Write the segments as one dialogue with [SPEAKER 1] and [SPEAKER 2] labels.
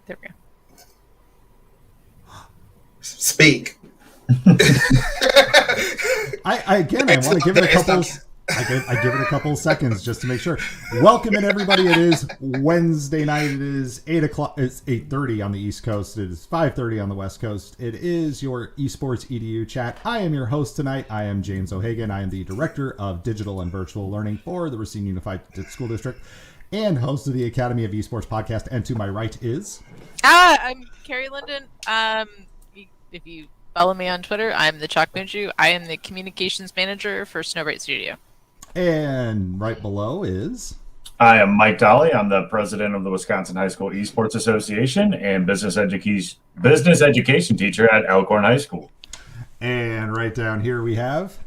[SPEAKER 1] There we go.
[SPEAKER 2] Speak.
[SPEAKER 3] I want to give it a couple. I give it a couple of seconds just to make sure. Welcome in, everybody. It is Wednesday night. It is 8 o'clock. It's 8:30 on the East Coast. It is 5:30 on the West Coast. It is your Esports EDU chat. I am your host tonight. I am James O'Hagan. I am the Director of Digital and Virtual Learning for the Racine Unified School District and host of the Academy of Esports podcast. And to my right is...
[SPEAKER 1] I'm Carrie Linden. If you follow me on Twitter, I'm the Chalk Moonju. I am the Communications Manager for Snowbright Studio.
[SPEAKER 3] And right below is...
[SPEAKER 4] I am Mike Dolly. I'm the president of the Wisconsin High School Esports Association and business education teacher at Elkhorn High School.
[SPEAKER 3] And right down here we have...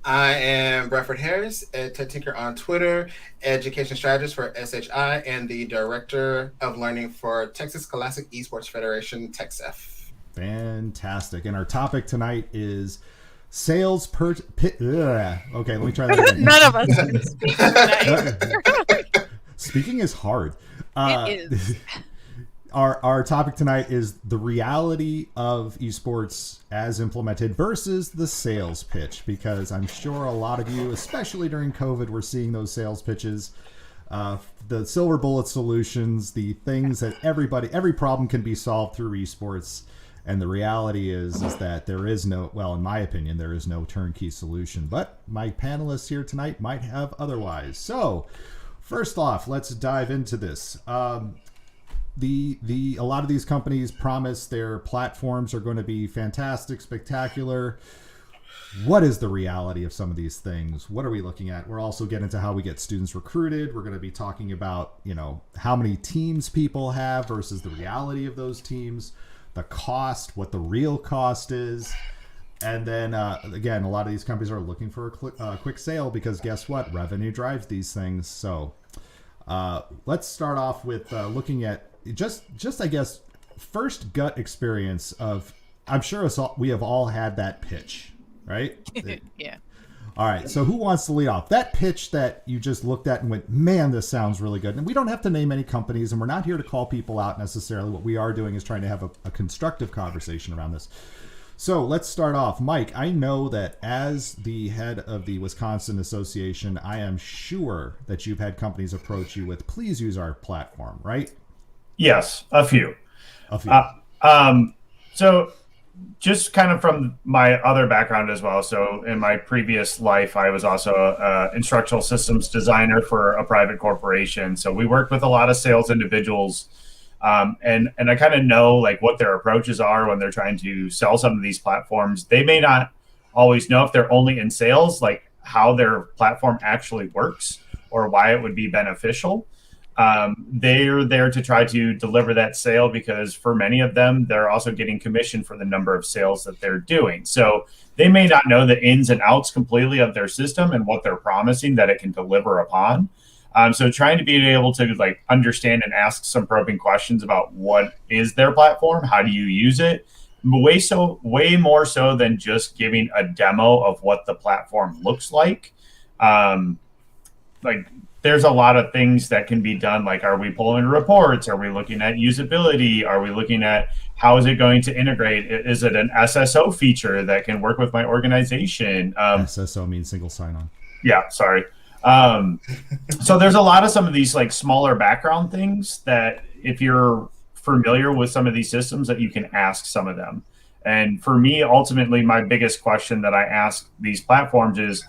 [SPEAKER 2] I am Bradford Harris, Ted Tinker on Twitter, education strategist for SHI, and the director of learning for Texas Scholastic Esports Federation, TexF.
[SPEAKER 3] Fantastic. And our topic tonight is... sales per okay, let me try that again.
[SPEAKER 1] None of us can speak tonight.
[SPEAKER 3] Speaking is hard.
[SPEAKER 1] It is.
[SPEAKER 3] Our topic tonight is the reality of esports as implemented versus the sales pitch, because I'm sure a lot of you, especially during COVID, were seeing those sales pitches, the silver bullet solutions, the things that every problem can be solved through esports. And the reality is that there is no, well, in my opinion, there is no turnkey solution. But my panelists here tonight might have otherwise. So, first off, let's dive into this. A lot of these companies promise their platforms are going to be fantastic, spectacular. What is the reality of some of these things? What are we looking at? We're also getting into how we get students recruited. We're going to be talking about, how many teams people have versus the reality of those teams. The cost, what the real cost is. And then, again, a lot of these companies are looking for a quick sale because guess what? Revenue drives these things. So let's start off with looking at just I guess, first gut experience of, I'm sure we have all had that pitch, right?
[SPEAKER 1] Yeah.
[SPEAKER 3] All right, so who wants to lead off? That pitch that you just looked at and went, man, this sounds really good. And we don't have to name any companies, and we're not here to call people out necessarily. What we are doing is trying to have a constructive conversation around this. So let's start off. Mike, I know that as the head of the Wisconsin Association, I am sure that you've had companies approach you with, please use our platform, right?
[SPEAKER 4] Yes, a few. So just kind of from my other background as well. So in my previous life, I was also an instructional systems designer for a private corporation. So we worked with a lot of sales individuals, and I kind of know like what their approaches are when they're trying to sell some of these platforms. They may not always know if they're only in sales, like how their platform actually works or why it would be beneficial. They're there to try to deliver that sale because for many of them, they're also getting commission for the number of sales that they're doing. So they may not know the ins and outs completely of their system and what they're promising that it can deliver upon. So trying to be able to like understand and ask some probing questions about what is their platform, how do you use it, way more so than just giving a demo of what the platform looks like. There's a lot of things that can be done. Like, are we pulling reports? Are we looking at usability? Are we looking at how is it going to integrate? Is it an SSO feature that can work with my organization?
[SPEAKER 3] SSO means single sign-on.
[SPEAKER 4] Yeah, sorry. So there's a lot of some of these like smaller background things that if you're familiar with some of these systems that you can ask some of them. And for me, ultimately, my biggest question that I ask these platforms is,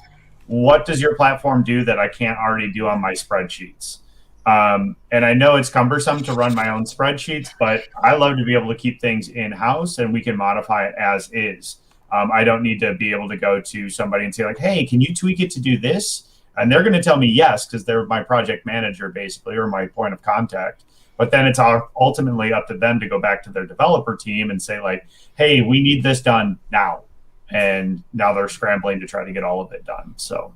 [SPEAKER 4] what does your platform do that I can't already do on my spreadsheets? And I know it's cumbersome to run my own spreadsheets, but I love to be able to keep things in-house and we can modify it as is. I don't need to be able to go to somebody and say like, hey, can you tweak it to do this? And they're going to tell me yes, because they're my project manager basically, or my point of contact. But then it's ultimately up to them to go back to their developer team and say like, hey, we need this done now. And now they're scrambling to try to get all of it done. So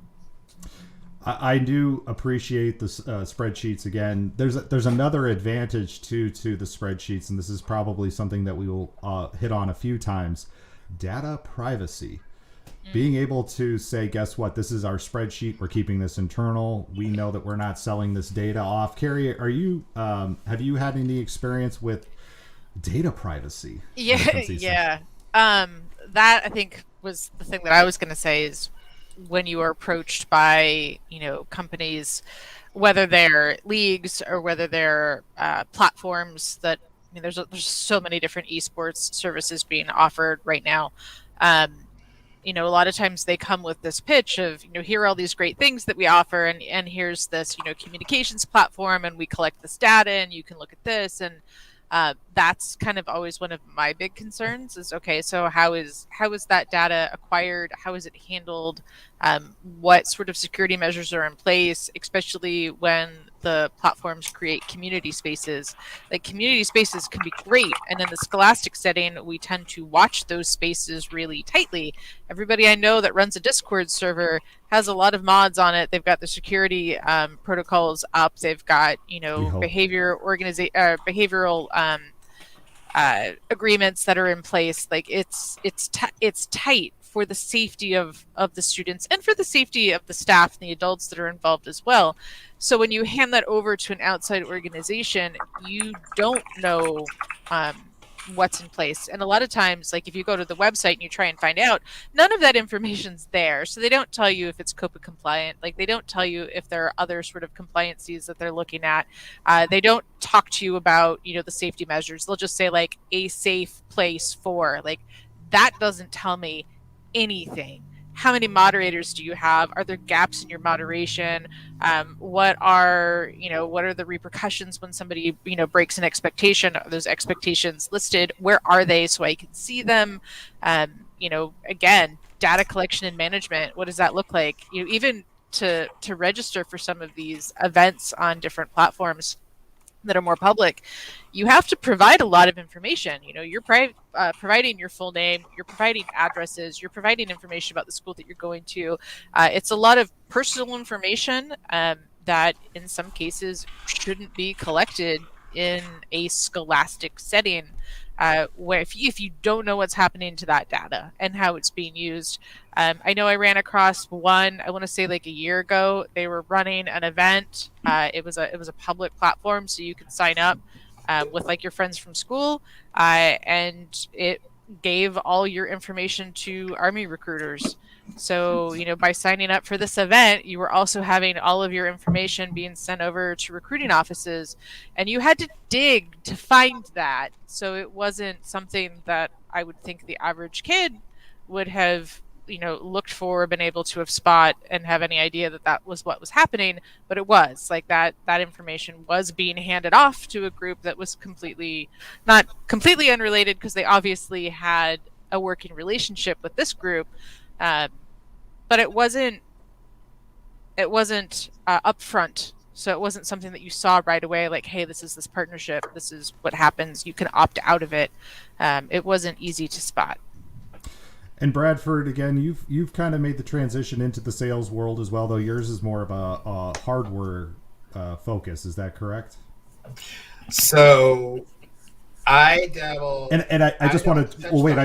[SPEAKER 3] I do appreciate the spreadsheets. Again, there's another advantage to the spreadsheets, and this is probably something that we will hit on a few times. Data privacy. Being able to say, guess what? This is our spreadsheet. We're keeping this internal. We know that we're not selling this data off. Carrie, are you have you had any experience with data privacy. when it
[SPEAKER 1] Yeah,
[SPEAKER 3] comes to these things.
[SPEAKER 1] yeah. That I think was the thing that I was going to say is when you are approached by, companies, whether they're leagues or whether they're platforms that, there's so many different esports services being offered right now. Um, a lot of times they come with this pitch of, here are all these great things that we offer, and here's this, communications platform, and we collect this data, and you can look at this, and that's kind of always one of my big concerns is, okay, so how is that data acquired? How is it handled? What sort of security measures are in place, especially when the platforms create community spaces? Like, community spaces can be great, and in the scholastic setting, we tend to watch those spaces really tightly. Everybody I know that runs a Discord server has a lot of mods on it. They've got the security protocols up. They've got
[SPEAKER 3] We hope.
[SPEAKER 1] behavioral agreements that are in place. Like, it's tight for the safety of the students and for the safety of the staff and the adults that are involved as well. So when you hand that over to an outside organization, you don't know what's in place. And a lot of times, like, if you go to the website and you try and find out, none of that information's there. So they don't tell you if it's COPA compliant. Like, they don't tell you if there are other sort of compliances that they're looking at. They don't talk to you about, the safety measures. They'll just say, like, a safe place for, like, that doesn't tell me anything. How many moderators do you have? Are there gaps in your moderation? What are the repercussions when somebody breaks an expectation? Are those expectations listed? Where are they so I can see them? Again, data collection and management. What does that look like? Even to register for some of these events on different platforms that are more public, you have to provide a lot of information. You're providing your full name, you're providing addresses, you're providing information about the school that you're going to. It's a lot of personal information that in some cases shouldn't be collected in a scholastic setting, where if you don't know what's happening to that data and how it's being used. I know I ran across one, I want to say like a year ago. They were running an event. It was a public platform, so you could sign up with like your friends from school, and it gave all your information to Army recruiters. So, by signing up for this event, you were also having all of your information being sent over to recruiting offices, and you had to dig to find that. So it wasn't something that I would think the average kid would have, looked for, been able to have spot and have any idea that that was what was happening. But it was like that information was being handed off to a group that was not completely unrelated, because they obviously had a working relationship with this group. But it wasn't upfront. So it wasn't something that you saw right away, like, hey, this is this partnership, this is what happens, you can opt out of it. It wasn't easy to spot.
[SPEAKER 3] And Bradford, again, you've kind of made the transition into the sales world as well, though yours is more of a hardware focus. Is that correct?
[SPEAKER 2] So I dabble,
[SPEAKER 3] and I just wanted. Well, wait,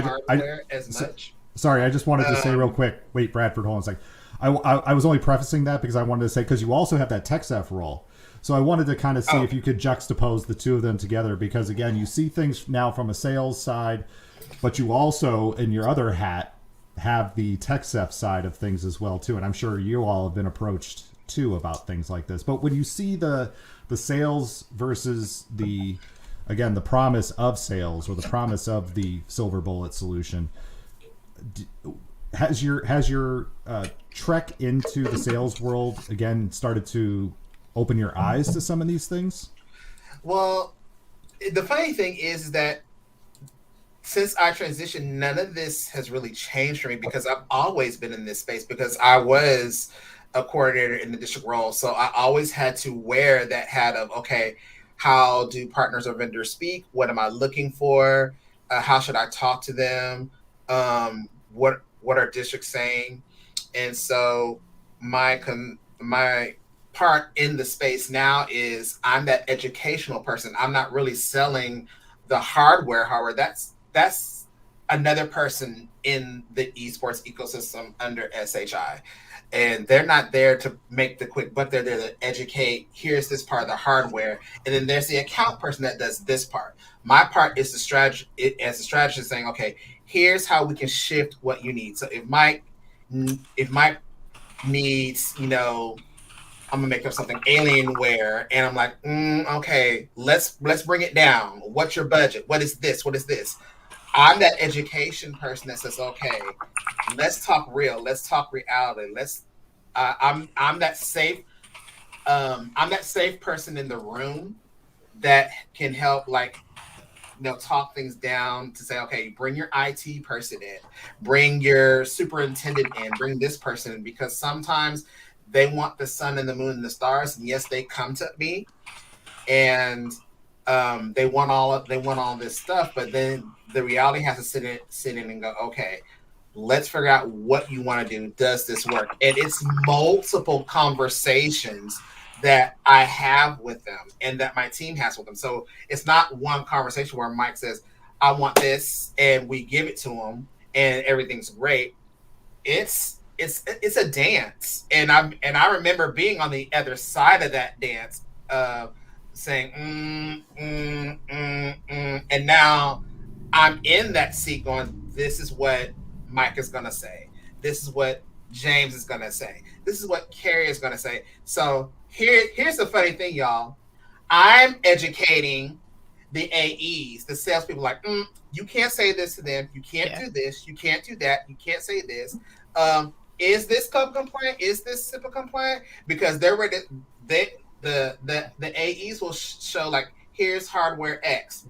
[SPEAKER 2] as much.
[SPEAKER 3] Sorry, I just wanted to say real quick. Wait, Bradford, hold on a second. I was only prefacing that because I wanted to say, because you also have that TechSF role. So I wanted to kind of see if you could juxtapose the two of them together, because again, you see things now from a sales side, but you also, in your other hat, have the TechSF side of things as well too. And I'm sure you all have been approached too about things like this. But when you see the sales versus the promise of sales, or the promise of the silver bullet solution, has your trek into the sales world again started to open your eyes to some of these things?
[SPEAKER 2] Well, the funny thing is that since I transitioned, none of this has really changed for me, because I've always been in this space, because I was a coordinator in the district role. So I always had to wear that hat of, okay, how do partners or vendors speak? What am I looking for? How should I talk to them? What are districts saying? And so my part in the space now is I'm that educational person. I'm not really selling the hardware. That's another person in the esports ecosystem under SHI. and they're not there to make the quick buck. They're there to educate. Here's this part of the hardware, and then there's the account person that does this part. My part is the strategy. As a strategist, saying, okay, here's how we can shift what you need. So if Mike needs, I'm gonna make up something Alienware, and I'm like, okay, let's bring it down. What's your budget? What is this? What is this? I'm that education person that says, okay, let's talk real. Let's talk reality. I'm that safe. I'm that safe person in the room that can help, talk things down to say, okay, bring your IT person in, bring your superintendent in, bring this person in, because sometimes they want the sun and the moon and the stars, and yes, they come to me, and they want all this stuff, but then the reality has to sit in and go, okay, let's figure out what you want to do. Does this work? And it's multiple conversations that I have with them and that my team has with them. So it's not one conversation where Mike says, I want this, and we give it to him and everything's great. It's a dance. And I remember being on the other side of that dance, saying, and now I'm in that seat going, this is what Mike is going to say. This is what James is going to say. This is what Carrie is going to say. So here's the funny thing, y'all. I'm educating the AEs, the salespeople, like, you can't say this to them. You can't do this. You can't do that. You can't say this. Is this cup compliant? Is this SIPA compliant? Because they're ready. The AEs will show, like, here's hardware X.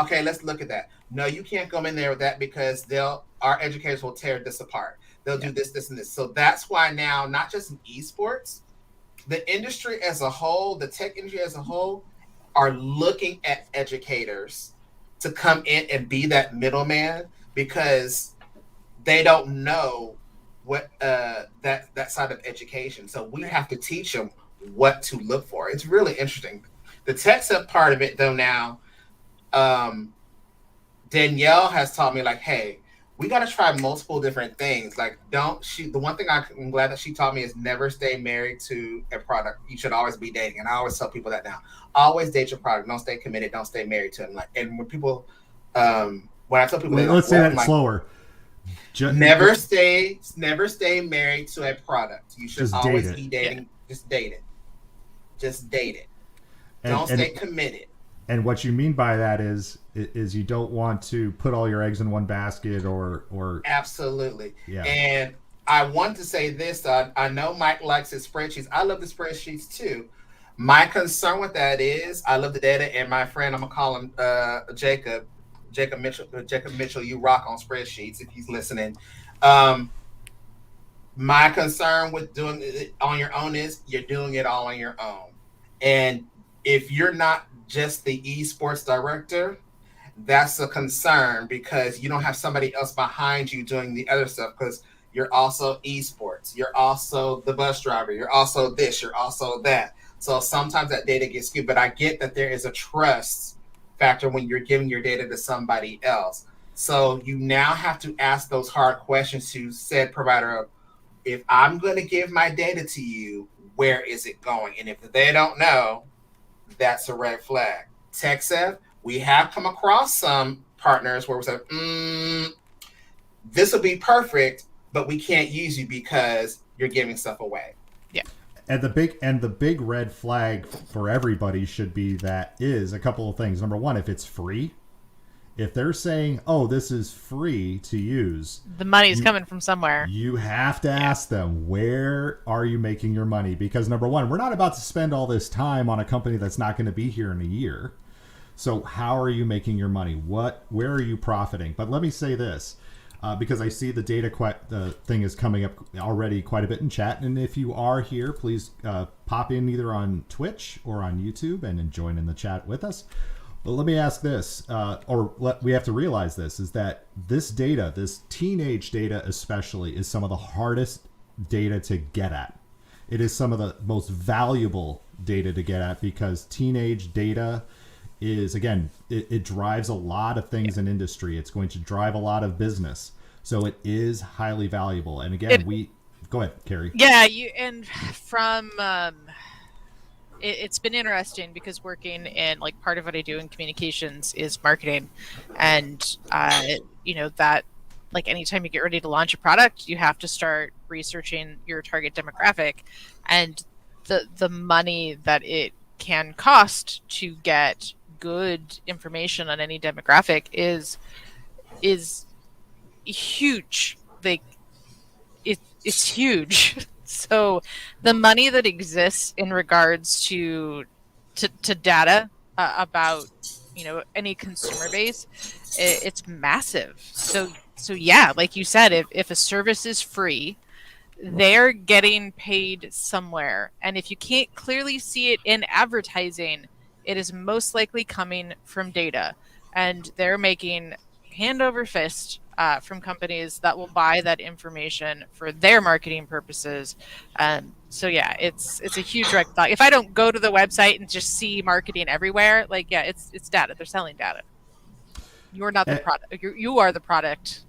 [SPEAKER 2] Okay, let's look at that. No, you can't come in there with that, because our educators will tear this apart. They'll do this, this, and this. So that's why now, not just in esports, the industry as a whole, the tech industry as a whole, are looking at educators to come in and be that middleman, because they don't know what that side of education. So we have to teach them what to look for. It's really interesting. The tech sub part of it, though, now, Danielle has taught me, like, hey, we got to try multiple different things. Like, the one thing I'm glad that she taught me is never stay married to a product. You should always be dating. And I always tell people that now. Always date your product. Don't stay committed. Don't stay married to it. And when people, when I tell people,
[SPEAKER 3] let's say that slower.
[SPEAKER 2] Never stay married to a product. You should always be dating. Yeah. Just date it. Just date it. Don't stay committed.
[SPEAKER 3] And what you mean by that is you don't want to put all your eggs in one basket, or
[SPEAKER 2] absolutely.
[SPEAKER 3] Yeah.
[SPEAKER 2] And I want to say this. I know Mike likes his spreadsheets. I love the spreadsheets too. My concern with that is I love the data, and my friend, I'm gonna call him Jacob Mitchell. You rock on spreadsheets if he's listening. My concern with doing it on your own is you're doing it all on your own, and if you're not just the esports director, that's a concern, because you don't have somebody else behind you doing the other stuff, because you're also esports, you're also the bus driver, you're also this, you're also that. So sometimes that data gets skewed, but I get that there is a trust factor when you're giving your data to somebody else. So you now have to ask those hard questions to said provider. If I'm going to give my data to you, where is it going? And if they don't know, that's a red flag. TechSev, we have come across some partners where we said, this will be perfect, but we can't use you because you're giving stuff away.
[SPEAKER 3] Yeah. And the big red flag for everybody should be that is a couple of things. Number one, if it's free, if they're saying, oh, this is free to use,
[SPEAKER 1] the money's coming from somewhere.
[SPEAKER 3] You have to ask them, where are you making your money? Because number one, we're not about to spend all this time on a company that's not going to be here in a year. So how are you making your money? Where are you profiting? But let me say this, because I see the data thing is coming up already quite a bit in chat. And if you are here, please pop in either on Twitch or on YouTube and join in the chat with us. But let me ask this, we have to realize this, is that this data, this teenage data especially, is some of the hardest data to get at. It is some of the most valuable data to get at, because teenage data is, again, it drives a lot of things in industry. It's going to drive a lot of business. So it is highly valuable. And again, Go ahead, Carrie.
[SPEAKER 1] Yeah, and from it's been interesting because working in, like, part of what I do in communications is marketing, and that, like, anytime you get ready to launch a product, you have to start researching your target demographic, and the money that it can cost to get good information on any demographic is huge. Like, it's huge. So the money that exists in regards to data about any consumer base, it's massive. So yeah, like you said, if a service is free, they're getting paid somewhere, and if you can't clearly see it in advertising, it is most likely coming from data, and they're making hand over fist from companies that will buy that information for their marketing purposes. So yeah, it's a huge red flag. If I don't go to the website and just see marketing everywhere, like, yeah, it's data. They're selling data. You're not the product. You are the product.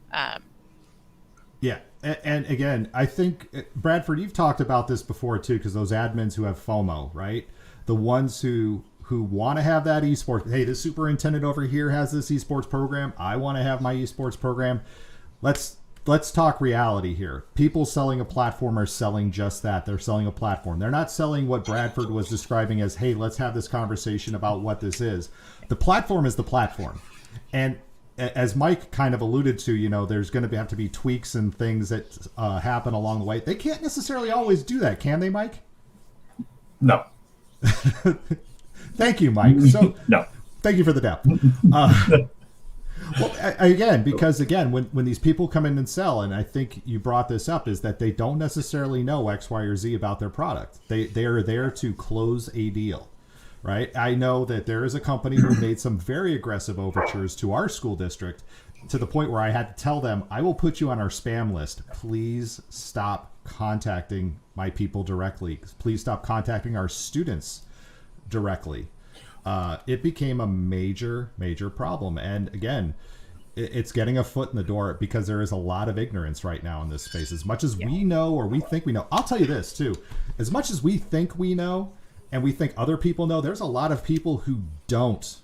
[SPEAKER 3] Yeah. And again, I think, Bradford, you've talked about this before too, because those admins who have FOMO, right? The ones who want to have that esports. Hey, the superintendent over here has this esports program. I want to have my esports program. Let's talk reality here. People selling a platform are selling just that. They're selling a platform. They're not selling what Bradford was describing as, hey, let's have this conversation about what this is. The platform is the platform. And as Mike kind of alluded to, there's going to have to be tweaks and things that happen along the way. They can't necessarily always do that, can they, Mike?
[SPEAKER 4] No.
[SPEAKER 3] Thank you, Mike. So
[SPEAKER 4] no.
[SPEAKER 3] Thank you for the depth. Well, again, because when these people come in and sell, and I think you brought this up, is that they don't necessarily know X, Y, or Z about their product. They are there to close a deal. Right. I know that there is a company who made some very aggressive overtures to our school district, to the point where I had to tell them, I will put you on our spam list. Please stop contacting my people directly. Please stop contacting our students directly. It became a major, major problem. And again, it's getting a foot in the door because there is a lot of ignorance right now in this space. As much as we know, or we think we know, I'll tell you this too, as much as we think we know, and we think other people know, there's a lot of people who don't.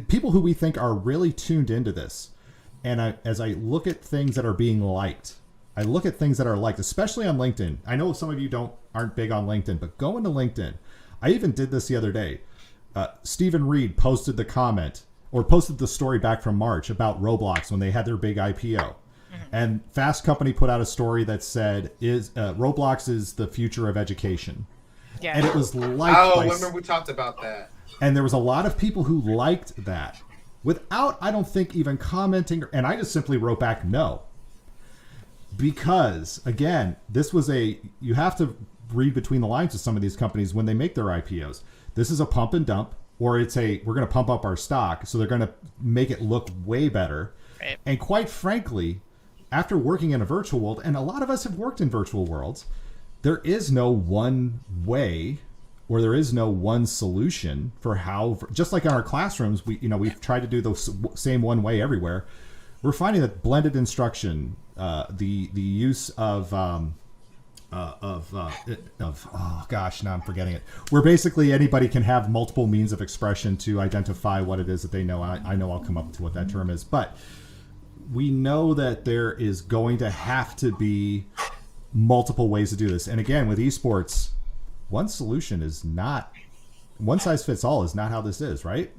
[SPEAKER 3] People who we think are really tuned into this. And as I look at things that are being liked, I look at things that are liked, especially on LinkedIn. I know some of you aren't big on LinkedIn, but go into LinkedIn. I even did this the other day. Stephen Reed posted the comment, or posted the story back from March about Roblox when they had their big IPO. And Fast Company put out a story that said, Roblox is the future of education.
[SPEAKER 1] Yeah.
[SPEAKER 3] And it was liked.
[SPEAKER 2] Remember we talked about that.
[SPEAKER 3] And there was a lot of people who liked that without, I don't think, even commenting. And I just simply wrote back no. Because, again, you have to read between the lines with some of these companies when they make their IPOs. This is a pump and dump, or we're going to pump up our stock, so they're going to make it look way better.
[SPEAKER 1] Right.
[SPEAKER 3] And quite frankly, after working in a virtual world, and a lot of us have worked in virtual worlds, there is no one way, or there is no one solution for how, just like in our classrooms, we've tried to do the same one way everywhere. We're finding that blended instruction, the use of oh gosh, now I'm forgetting it. Where basically anybody can have multiple means of expression to identify what it is that they know. I know I'll come up to what that term is, but we know that there is going to have to be multiple ways to do this. And again, with esports, one solution is not, one size fits all is not how this is, right?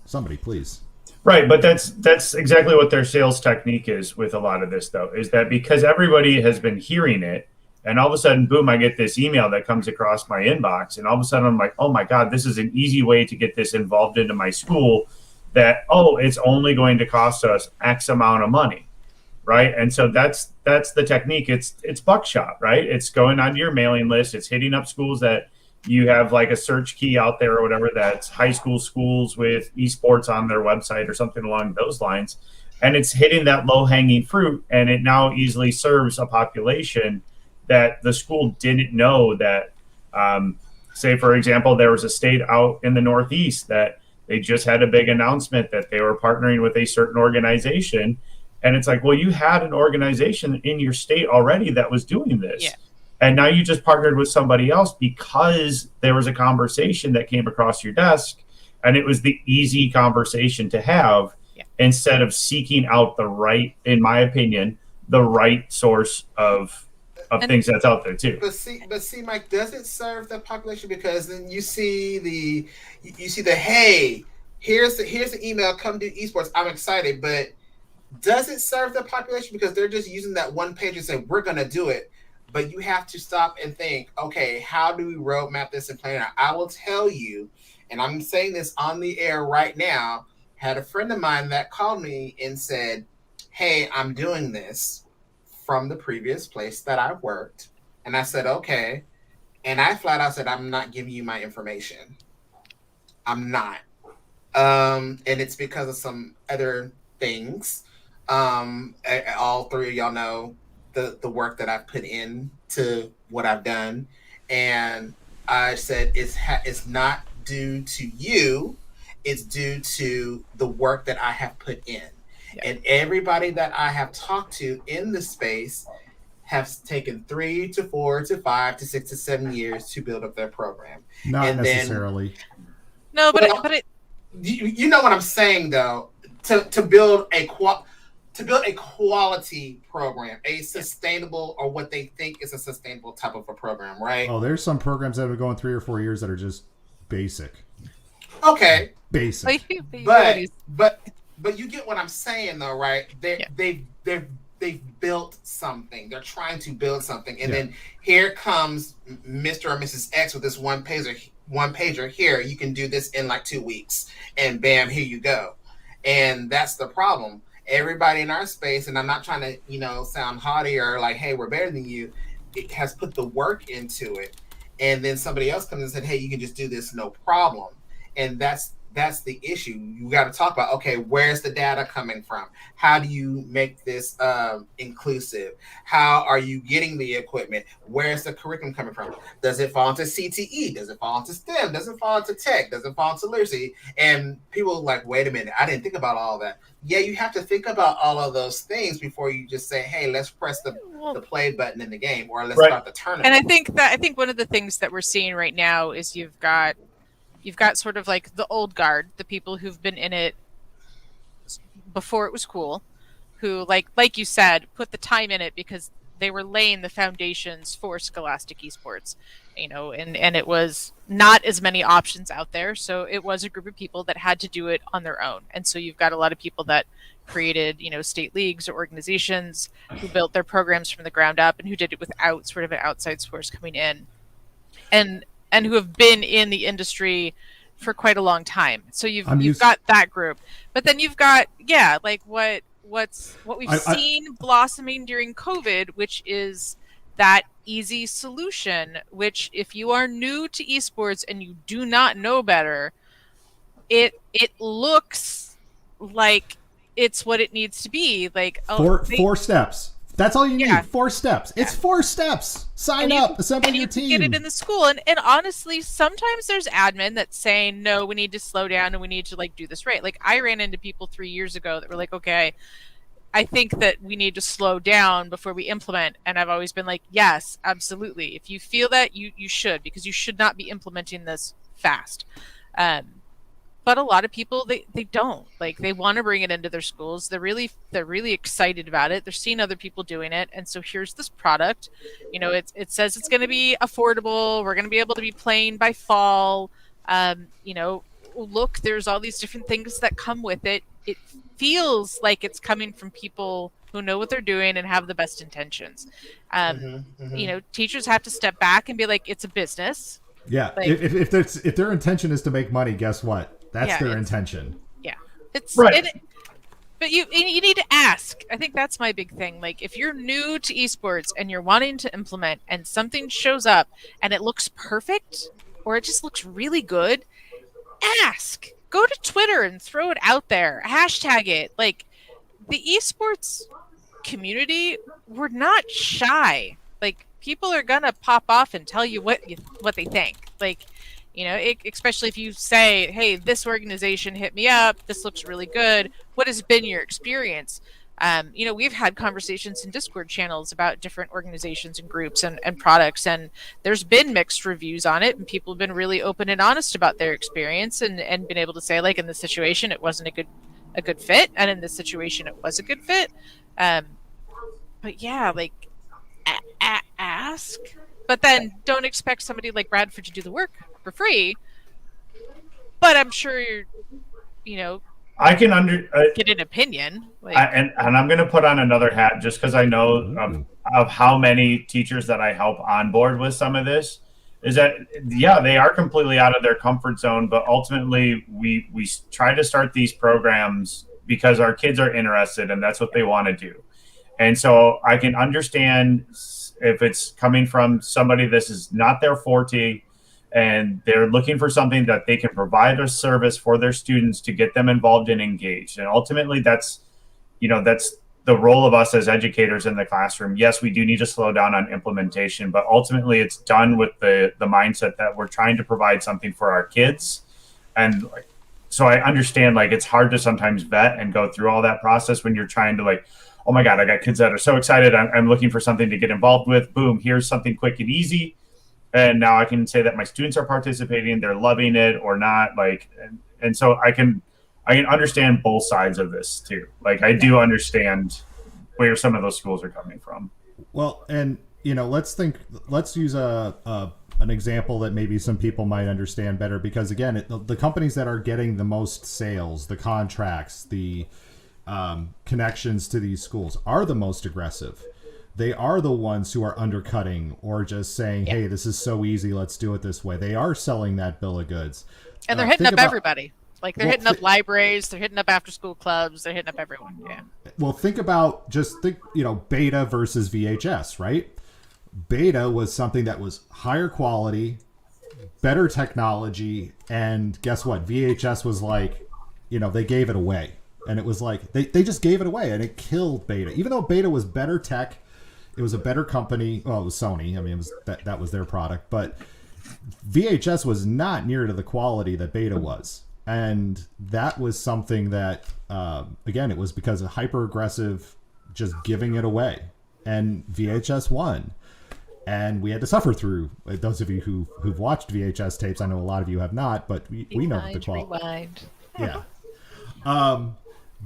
[SPEAKER 3] Somebody, please.
[SPEAKER 4] Right, but that's exactly what their sales technique is with a lot of this, though, is that because everybody has been hearing it, and all of a sudden, boom, I get this email that comes across my inbox, and all of a sudden I'm like, oh my God, this is an easy way to get this involved into my school, that, it's only going to cost us X amount of money. Right. And so that's the technique. It's buckshot, right? It's going onto your mailing list. It's hitting up schools that you have like a search key out there or whatever, that's high school schools with esports on their website or something along those lines. And it's hitting that low hanging fruit. And it now easily serves a population that the school didn't know that, say, for example, there was a state out in the Northeast that they just had a big announcement that they were partnering with a certain organization. And it's like, well, you had an organization in your state already that was doing this.
[SPEAKER 1] Yeah.
[SPEAKER 4] And now you just partnered with somebody else because there was a conversation that came across your desk, and it was the easy conversation to have, instead of seeking out the right, in my opinion, the right source of things that's out there too.
[SPEAKER 2] But see, Mike, does it serve the population? Because then you see the hey, here's the email, come do esports. I'm excited, but does it serve the population? Because they're just using that one page and saying we're gonna do it. But you have to stop and think, okay, how do we roadmap this and plan it out? I will tell you, and I'm saying this on the air right now, had a friend of mine that called me and said, hey, I'm doing this from the previous place that I worked. And I said, okay. And I flat out said, I'm not giving you my information. I'm not. And it's because of some other things. All three of y'all know the work that I've put in to what I've done. And I said, it's not due to you. It's due to the work that I have put in. Yeah. And everybody that I have talked to in the space has taken 3 to 4 to 5 to 6 to 7 years to build up their program.
[SPEAKER 3] Not necessarily.
[SPEAKER 1] No, but
[SPEAKER 2] you know what I'm saying though. To build a quality program, a sustainable, or what they think is a sustainable type of a program, right?
[SPEAKER 3] Oh, there's some programs that have been going 3 or 4 years that are just basic.
[SPEAKER 2] Okay.
[SPEAKER 3] Basic.
[SPEAKER 2] But you get what I'm saying though, right? They've built something. They're trying to build something. And then here comes Mr. or Mrs. X with this one pager here. You can do this in like 2 weeks. And bam, here you go. And that's the problem. Everybody in our space, and I'm not trying to, sound haughty or like, hey, we're better than you. It has put the work into it. And then somebody else comes and said, hey, you can just do this, no problem. And that's the issue. You got to talk about, okay, where's the data coming from? How do you make this inclusive? How are you getting the equipment? Where's the curriculum coming from? Does it fall into CTE? Does it fall into STEM? Does it fall into tech? Does it fall into literacy? And people are like, wait a minute, I didn't think about all that. Yeah, you have to think about all of those things before you just say, hey, let's press the play button in the game, or let's start the tournament.
[SPEAKER 1] And I think one of the things that we're seeing right now is you've got sort of like the old guard, the people who've been in it before it was cool, who like you said, put the time in it because they were laying the foundations for Scholastic Esports, and it was not as many options out there. So it was a group of people that had to do it on their own. And so you've got a lot of people that created, state leagues or organizations who built their programs from the ground up and who did it without sort of an outside source coming in. And who have been in the industry for quite a long time. So you've got that group, but then you've got what we've seen blossoming during COVID, which is that easy solution. Which, if you are new to esports and you do not know better, it looks like it's what it needs to be. Like
[SPEAKER 3] four steps. That's all you need. 4 steps. It's 4 steps. Sign up, assemble your team.
[SPEAKER 1] And you can get it in the school. And honestly, sometimes there's admin that's saying, no, we need to slow down and we need to do this right. Like I ran into people 3 years ago that were like, okay, I think that we need to slow down before we implement. And I've always been like, yes, absolutely. If you feel that, you should, because you should not be implementing this fast. But a lot of people, they don't. They want to bring it into their schools. They're really excited about it. They're seeing other people doing it. And so here's this product. It says it's going to be affordable. We're going to be able to be playing by fall. Look, there's all these different things that come with it. It feels like it's coming from people who know what they're doing and have the best intentions. Teachers have to step back and be like, it's a business.
[SPEAKER 3] Yeah. If their intention is to make money, guess what? That's their intention.
[SPEAKER 1] Yeah. It's
[SPEAKER 4] right.
[SPEAKER 1] But you need to ask. I think that's my big thing. If you're new to esports and you're wanting to implement and something shows up and it looks perfect or it just looks really good, ask. Go to Twitter and throw it out there. Hashtag it. The esports community, we're not shy. People are gonna pop off and tell you what they think. Especially if you say, hey, this organization hit me up, this looks really good, what has been your experience? We've had conversations in Discord channels about different organizations and groups and products, and there's been mixed reviews on it, and people have been really open and honest about their experience and been able to say, like, in this situation it wasn't a good fit, and in this situation it was a good fit. But yeah, like, ask, but then don't expect somebody like Bradford to do the work for free. But I'm sure
[SPEAKER 4] I can
[SPEAKER 1] get an opinion. Like,
[SPEAKER 4] and I'm going to put on another hat just because I know of how many teachers that I help on board with some of this. Is that, yeah, they are completely out of their comfort zone, but ultimately we try to start these programs because our kids are interested and that's what they want to do. And so I can understand if it's coming from somebody this is not their forte and they're looking for something that they can provide a service for their students to get them involved and engaged. And ultimately that's the role of us as educators in the classroom. Yes, we do need to slow down on implementation, but ultimately it's done with the mindset that we're trying to provide something for our kids. And so I understand, like, it's hard to sometimes vet and go through all that process when you're trying to, like, oh my God, I got kids that are so excited. I'm looking for something to get involved with. Boom, here's something quick and easy. And now I can say that my students are participating, they're loving it or not. Like, and so I can understand both sides of this too. Like, I do understand where some of those schools are coming from.
[SPEAKER 3] Well, and let's use an example that maybe some people might understand better, because again, the companies that are getting the most sales, the contracts, the connections to these schools are the most aggressive. They are the ones who are undercutting or just saying, hey, this is so easy, let's do it this way. They are selling that bill of goods.
[SPEAKER 1] And they're hitting up everybody. Like, they're hitting up libraries, they're hitting up after-school clubs, they're hitting up everyone. Yeah.
[SPEAKER 3] Well, think, Beta versus VHS, right? Beta was something that was higher quality, better technology, and guess what? VHS was like, they gave it away. And it was like, they just gave it away, and it killed Beta. Even though Beta was better tech, it was a better company. Well, it was Sony. I mean, it was that was their product. But VHS was not near to the quality that Beta was. And that was something that, again, it was because of hyper-aggressive just giving it away. And VHS won. And we had to suffer through. Those of you who've watched VHS tapes, I know a lot of you have not, but we know the quality.
[SPEAKER 1] Rewind.
[SPEAKER 3] Yeah.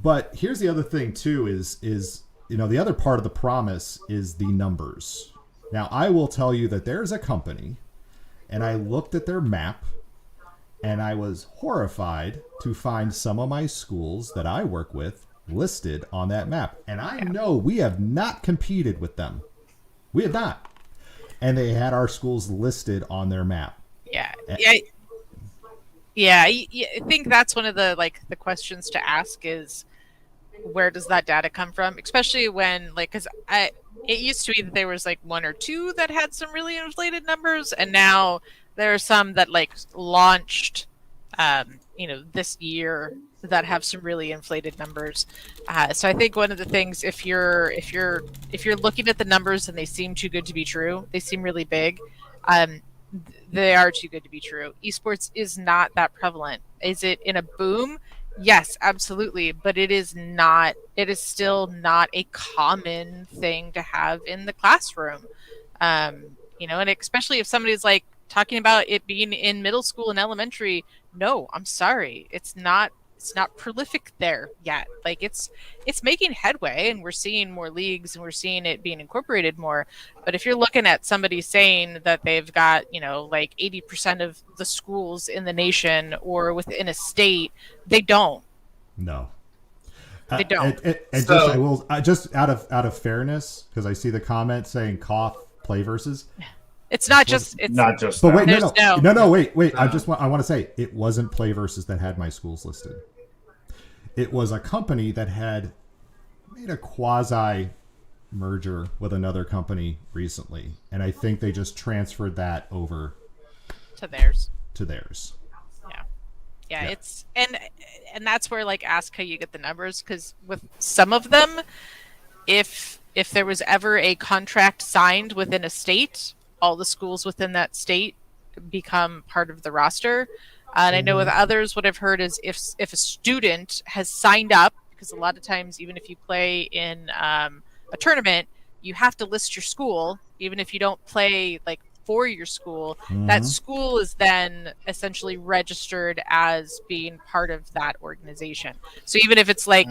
[SPEAKER 3] But here's the other thing too is the other part of the promise is the numbers. Now, I will tell you that there's a company, and I looked at their map, and I was horrified to find some of my schools that I work with listed on that map. And I know we have not competed with them. We have not. And they had our schools listed on their map.
[SPEAKER 1] Yeah. Yeah, I think that's one of the questions to ask is, where does that data come from? Especially when, because it used to be that there was one or two that had some really inflated numbers, and now there are some that launched, this year that have some really inflated numbers. So I think one of the things, if you're looking at the numbers and they seem too good to be true, they seem really big. They are too good to be true. Esports is not that prevalent. Is it in a boom? Yes, absolutely. But it is not. It is still not a common thing to have in the classroom. And especially if somebody's talking about it being in middle school and elementary. No, I'm sorry. It's not prolific there yet. It's making headway, and we're seeing more leagues and we're seeing it being incorporated more. But if you're looking at somebody saying that they've got 80% of the schools in the nation or within a state, they don't.
[SPEAKER 3] No,
[SPEAKER 1] they don't.
[SPEAKER 3] Just out of fairness, because I see the comment saying cough play versus.
[SPEAKER 1] It's not just.
[SPEAKER 3] But wait, no. Wait. I want to say it wasn't Play Versus that had my schools listed. It was a company that had made a quasi merger with another company recently, and I think they just transferred that over
[SPEAKER 1] to theirs. Yeah. It's and that's where ask how you get the numbers, because with some of them, if there was ever a contract signed within a state, all the schools within that state become part of the roster. And I know with others, what I've heard is if a student has signed up because a lot of times, even if you play in a tournament, you have to list your school, even if you don't play like for your school. That school is then essentially registered as being part of that organization. So even if it's like,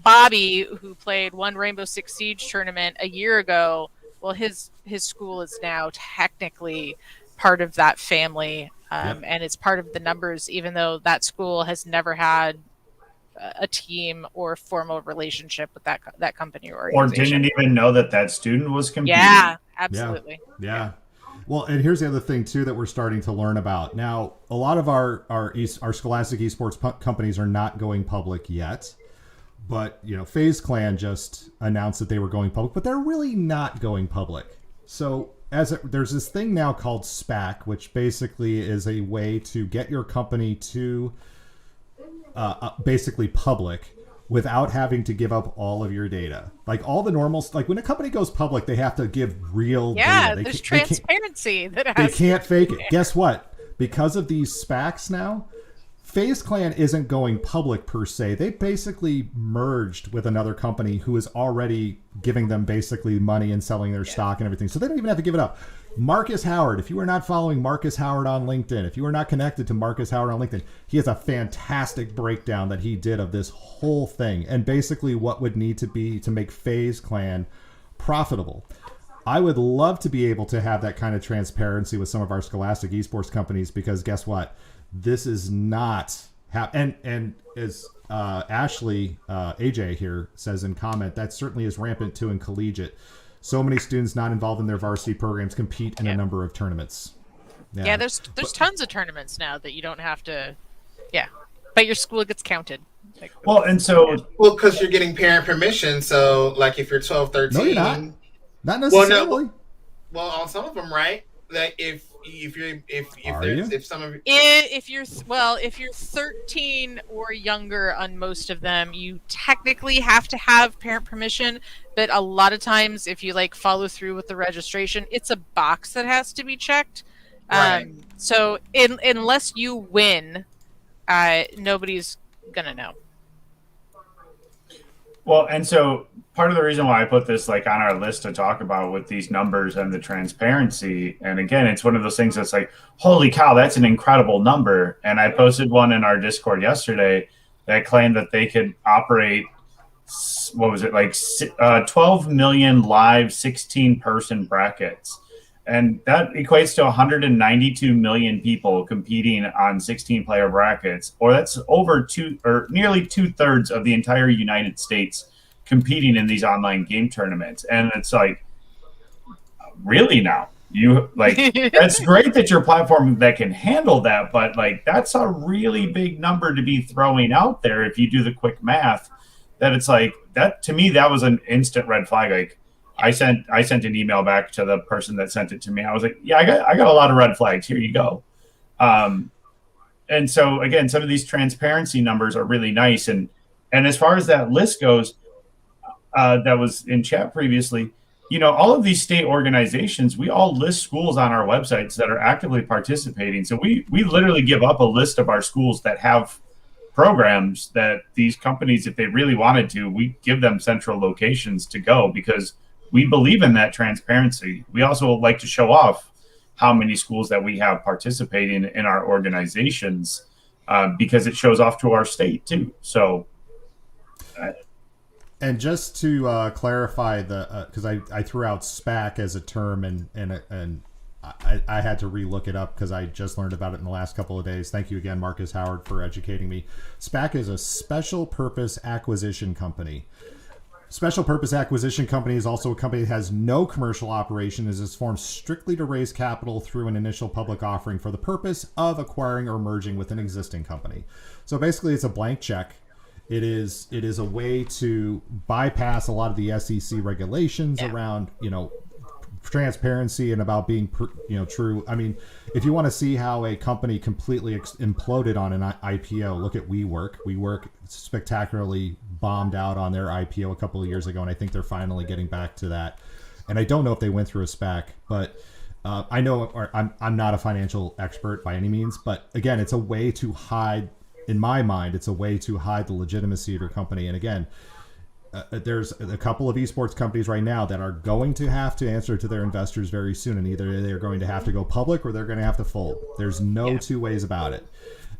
[SPEAKER 1] Bobby, who played one Rainbow Six Siege tournament a year ago, well, his school is now technically part of that family, and it's part of the numbers, even though that school has never had a team or formal relationship with that company or organization.
[SPEAKER 4] Or didn't even know that student was competing.
[SPEAKER 1] Yeah, absolutely.
[SPEAKER 3] Yeah. Well, and here's the other thing too that we're starting to learn about. Now, a lot of our Scholastic Esports companies are not going public yet. But, FaZe Clan just announced that they were going public, but they're really not going public. So there's this thing now called SPAC, which basically is a way to get your company to basically public without having to give up all of your data. Like all the normals, like when a company goes public, they have to give real data.
[SPEAKER 1] Yeah, there's transparency that
[SPEAKER 3] they can't fake it. Guess what? Because of these SPACs now, FaZe Clan isn't going public per se. They basically merged with another company who is already giving them basically money and selling their stock and everything. So they don't even have to give it up. Marcus Howard, if you are not following Marcus Howard on LinkedIn, if you are not connected to Marcus Howard on LinkedIn, he has a fantastic breakdown that he did of this whole thing and basically what would need to be to make FaZe Clan profitable. I would love to be able to have that kind of transparency with some of our Scholastic Esports companies because guess what? This is not and as Ashley AJ here says in comment, that certainly is rampant too in collegiate. So many students not involved in their varsity programs compete in a number of tournaments.
[SPEAKER 1] Yeah, there's tons of tournaments now that you don't have to. Yeah, but your school gets counted.
[SPEAKER 2] Because you're getting parent permission. So like if you're 12, 13.
[SPEAKER 3] No, you're not. Not necessarily.
[SPEAKER 2] Well, on some of them, right? Like if
[SPEAKER 1] you're 13 or younger on most of them, you technically have to have parent permission. But a lot of times, if you like follow through with the registration, it's a box that has to be checked.
[SPEAKER 2] Right.
[SPEAKER 1] So unless you win, nobody's gonna know.
[SPEAKER 4] Well, and so part of the reason why I put this like on our list to talk about with these numbers and the transparency, and again, it's one of those things that's like, holy cow, that's an incredible number. And I posted one in our Discord yesterday that claimed that they could operate, 12 million live 16-person brackets. And that equates to 192 million people competing on 16-player brackets, or that's nearly 2/3 of the entire United States competing in these online game tournaments. And it's like, really now? You like that's great that your platform that can handle that, but like that's a really big number to be throwing out there if you do the quick math. That it's like that to me, that was an instant red flag. Like I sent an email back to the person that sent it to me. I was like, yeah, I got a lot of red flags. Here you go. And so again, some of these transparency numbers are really nice. And as far as that list goes, that was in chat previously, all of these state organizations, we all list schools on our websites that are actively participating. So we literally give up a list of our schools that have programs that these companies, if they really wanted to, we give them central locations to go because we believe in that transparency. We also like to show off how many schools that we have participating in our organizations because it shows off to our state too. So,
[SPEAKER 3] and just to clarify because I threw out SPAC as a term and I had to relook it up because I just learned about it in the last couple of days. Thank you again, Marcus Howard, for educating me. SPAC is a special purpose acquisition company. Special purpose acquisition company is also a company that has no commercial operation, is formed strictly to raise capital through an initial public offering for the purpose of acquiring or merging with an existing company. So basically it's a blank check. It is a way to bypass a lot of the SEC regulations around, transparency and about being true. I mean, if you want to see how a company completely imploded on an IPO, look at WeWork spectacularly bombed out on their IPO a couple of years ago, and I think they're finally getting back to that. And I don't know if they went through a SPAC, but I'm not a financial expert by any means, but again, it's a way to hide in my mind, it's a way to hide the legitimacy of your company. And again, there's a couple of esports companies right now that are going to have to answer to their investors very soon, and either they're going to have to go public or they're going to have to fold. There's no two ways about it.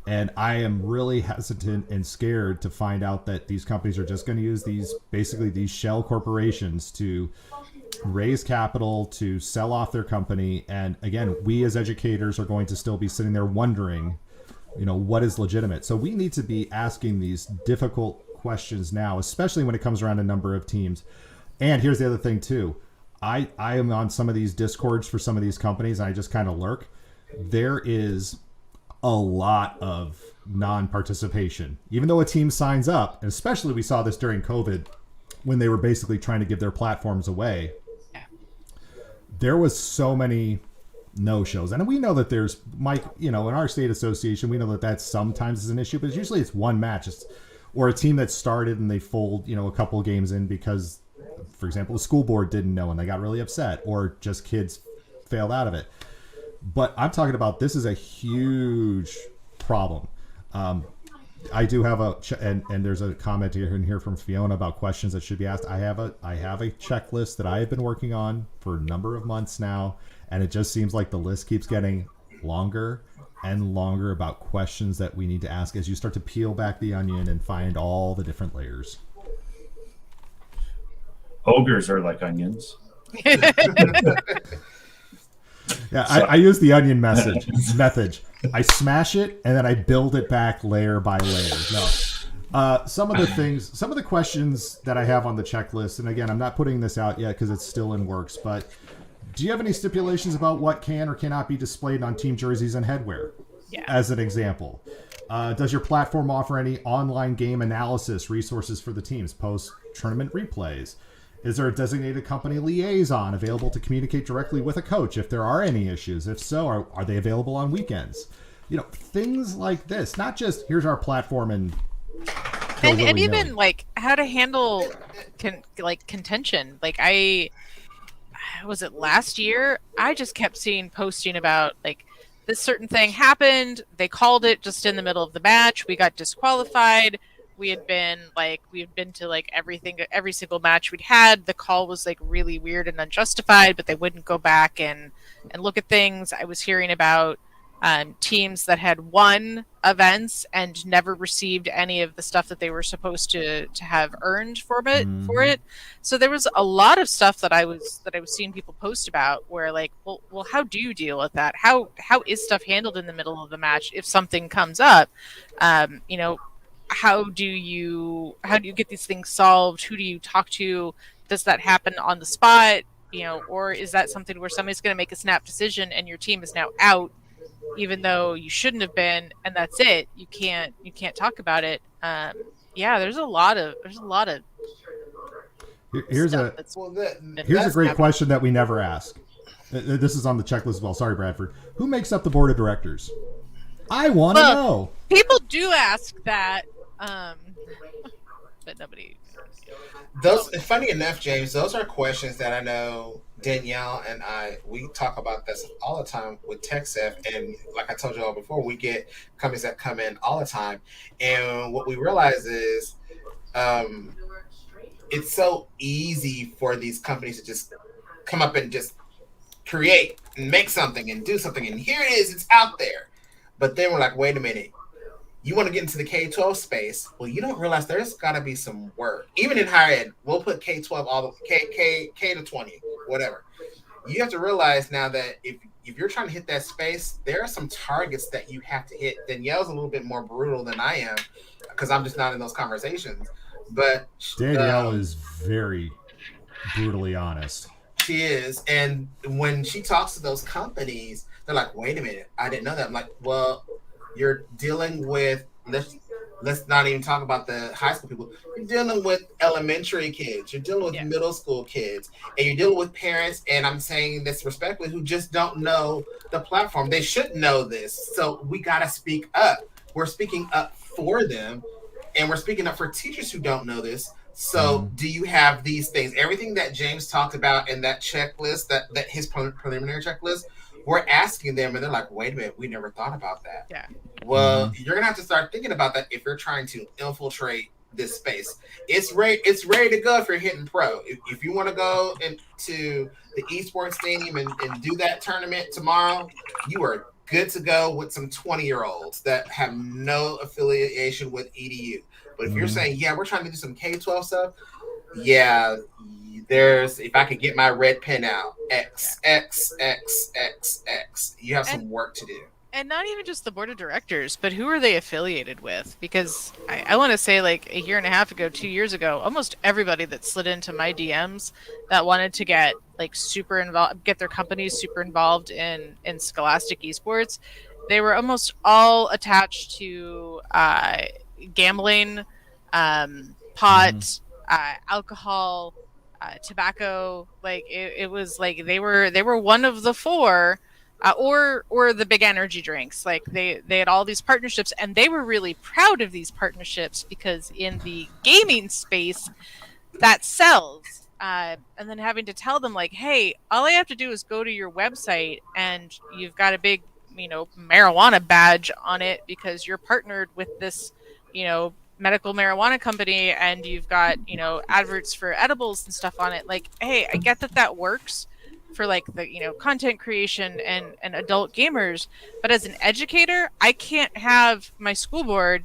[SPEAKER 3] And I am really hesitant and scared to find out that these companies are just going to use these shell corporations to raise capital, to sell off their company. And again, we as educators are going to still be sitting there wondering, what is legitimate. So we need to be asking these difficult questions now, especially when it comes around a number of teams. And here's the other thing too. I am on some of these discords for some of these companies, and I just kind of lurk. There is a lot of non-participation. Even though a team signs up, and especially we saw this during COVID when they were basically trying to give their platforms away, there was so many no-shows. And we know that there's, Mike, in our state association, we know that sometimes is an issue, but usually it's one match. Or a team that started and they fold, a couple of games in because, for example, the school board didn't know and they got really upset, or just kids failed out of it. But I'm talking about, this is a huge problem. I do have and there's a comment here from Fiona about questions that should be asked. I have a checklist that I have been working on for a number of months now, and it just seems like the list keeps getting longer and longer about questions that we need to ask as you start to peel back the onion and find all the different layers.
[SPEAKER 4] Ogres are like onions.
[SPEAKER 3] Yeah, I use the onion method. I smash it and then I build it back layer by layer. No, some of the questions that I have on the checklist, and again, I'm not putting this out yet because it's still in works, but do you have any stipulations about what can or cannot be displayed on team jerseys and headwear?
[SPEAKER 1] Yeah.
[SPEAKER 3] As an example, does your platform offer any online game analysis resources for the teams, post-tournament replays? Is there a designated company liaison available to communicate directly with a coach if there are any issues? If so, are they available on weekends? Things like this. Not just, here's our platform and
[SPEAKER 1] even like how to handle contention. Like was it last year? I just kept seeing posting about like this certain thing happened. They called it just in the middle of the match. We got disqualified. We had been to like every single match we'd had. The call was like really weird and unjustified, but they wouldn't go back and look at things. I was hearing about teams that had won events and never received any of the stuff that they were supposed to have earned for it. So there was a lot of stuff that I was seeing people post about where like, well, how do you deal with that? How is stuff handled in the middle of the match if something comes up? How do you get these things solved? Who do you talk to? Does that happen on the spot? Or is that something where somebody's going to make a snap decision and your team is now out, even though you shouldn't have been, and that's it. You can't
[SPEAKER 3] Here's
[SPEAKER 1] talk about it. There's a lot of
[SPEAKER 3] a great question that we never ask. This is on the checklist as well. Sorry, Bradford. Who makes up the board of directors? I want to know.
[SPEAKER 1] People do ask that, but nobody.
[SPEAKER 2] Funny enough, James, those are questions that I know Danielle and we talk about this all the time with TechSef, and like I told you all before, we get companies that come in all the time, and what we realize is it's so easy for these companies to just come up and just create and make something and do something, and here it is, it's out there. But then we're like, wait a minute, you want to get into the K-12 space? Well, you don't realize there's got to be some work. Even in higher ed, we'll put K-12 all the K to 20, whatever. You have to realize now that if you're trying to hit that space, there are some targets that you have to hit. Danielle's a little bit more brutal than I am because I'm just not in those conversations. But
[SPEAKER 3] Danielle is very brutally honest.
[SPEAKER 2] She is. And when she talks to those companies, they're like, wait a minute, I didn't know that. I'm like, well, you're dealing with, let's not even talk about the high school people. You're dealing with elementary kids. You're dealing with middle school kids. And you're dealing with parents, and I'm saying this respectfully, who just don't know the platform. They should know this. So we got to speak up. We're speaking up for them, and we're speaking up for teachers who don't know this. So do you have these things? Everything that James talked about in that checklist, that his preliminary checklist, we're asking them, and they're like, "Wait a minute, we never thought about that."
[SPEAKER 1] Yeah.
[SPEAKER 2] Well, you're gonna have to start thinking about that if you're trying to infiltrate this space. It's ready to go if you're hitting pro. If you want to go into the esports stadium and do that tournament tomorrow, you are good to go with some 20-year-olds that have no affiliation with EDU. But if you're saying, yeah, we're trying to do some K-12 stuff, yeah, there's, if I could get my red pen out, X, X, X, X, X. You have some work to do.
[SPEAKER 1] And not even just the board of directors, but who are they affiliated with? Because I want to say, like, a year and a half ago, 2 years ago, almost everybody that slid into my DMs that wanted to get like super involved, get their companies super involved in Scholastic Esports, they were almost all attached to gambling, pot, alcohol, tobacco. Like it was like they were one of the four. Or the big energy drinks. Like they had all these partnerships, and they were really proud of these partnerships because in the gaming space, that sells. And then having to tell them like, hey, all I have to do is go to your website, and you've got a big, marijuana badge on it because you're partnered with this, medical marijuana company, and you've got, adverts for edibles and stuff on it. Like, hey, I get that works for like the content creation and adult gamers, but as an educator, I can't have my school board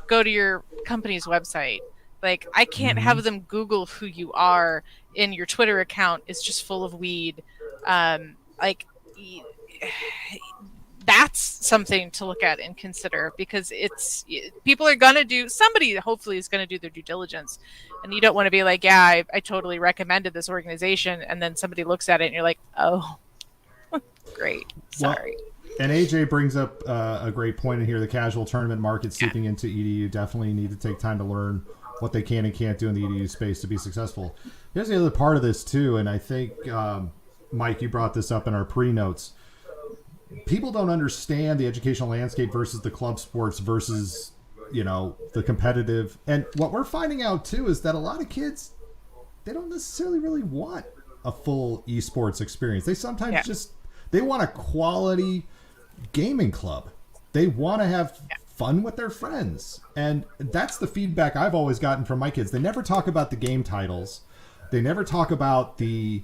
[SPEAKER 1] go to your company's website. Like I can't have them Google who you are, in your Twitter account is just full of weed. That's something to look at and consider, because people are gonna do, somebody hopefully is gonna do their due diligence, and you don't want to be like, yeah, I totally recommended this organization, and then somebody looks at it and you're like, oh, great, sorry.
[SPEAKER 3] Well, and AJ brings up a great point in here. The casual tournament market seeping into EDU, definitely need to take time to learn what they can and can't do in the EDU space to be successful. Here's the other part of this too, and I think Mike, you brought this up in our pre-notes. People don't understand the educational landscape versus the club sports versus, the competitive. And what we're finding out too is that a lot of kids, they don't necessarily really want a full esports experience. They sometimes they want a quality gaming club. They want to have fun with their friends. And that's the feedback I've always gotten from my kids. They never talk about the game titles. They never talk about the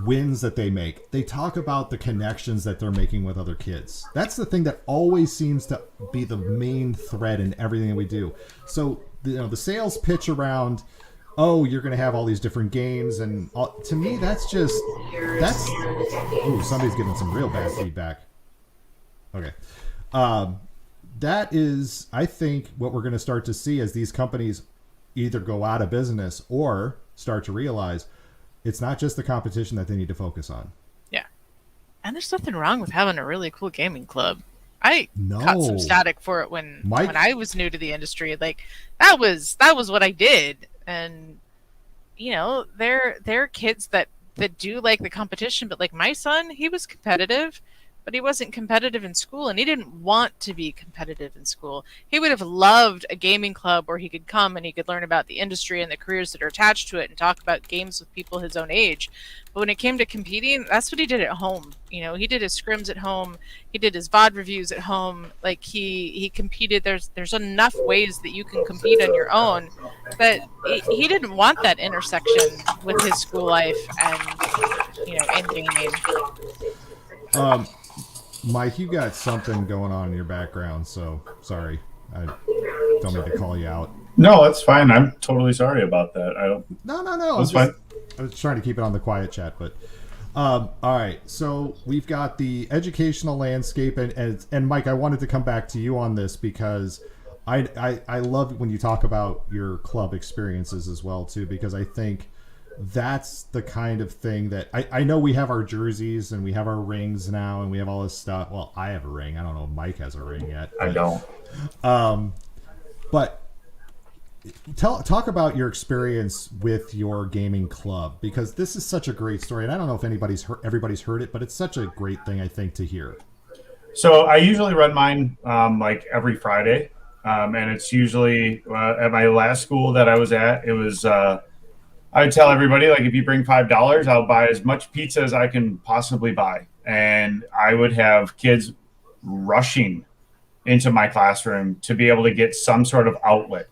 [SPEAKER 3] wins that they make. They talk about the connections that they're making with other kids. That's the thing that always seems to be the main thread in everything that we do. So the sales pitch around, oh, you're going to have all these different games, and to me that's somebody's giving some real bad feedback. Okay. That is, I think, what we're going to start to see as these companies either go out of business or start to realize it's not just the competition that they need to focus on. Yeah.
[SPEAKER 1] And there's nothing wrong with having a really cool gaming club. I got some static for it when I was new to the industry. Like that was what I did. And there are kids that do like the competition, but like my son, he was competitive, but he wasn't competitive in school, and he didn't want to be competitive in school. He would have loved a gaming club where he could come and he could learn about the industry and the careers that are attached to it and talk about games with people his own age. But when it came to competing, that's what he did at home. He did his scrims at home. He did his VOD reviews at home. Like he competed. There's enough ways that you can compete on your own, but he didn't want that intersection with his school life and, in gaming.
[SPEAKER 3] Mike, you got something going on in your background, so sorry. I don't mean to call you out.
[SPEAKER 4] No, that's fine. I'm totally sorry about that.
[SPEAKER 3] No.
[SPEAKER 4] That's fine.
[SPEAKER 3] I was trying to keep it on the quiet chat, but all right. So we've got the educational landscape, and Mike, I wanted to come back to you on this because I love when you talk about your club experiences as well too, because I think that's the kind of thing that I know we have our jerseys and we have our rings now and we have all this stuff. Well, I have a ring. I don't know if Mike has a ring yet.
[SPEAKER 4] I don't.
[SPEAKER 3] But talk about your experience with your gaming club, because this is such a great story. And I don't know if everybody's heard it, but it's such a great thing, I think, to hear.
[SPEAKER 4] So I usually run mine like every Friday. And it's usually at my last school that I was at, it was I would tell everybody, like, if you bring $5, I'll buy as much pizza as I can possibly buy. and I would have kids rushing into my classroom to be able to get some sort of outlet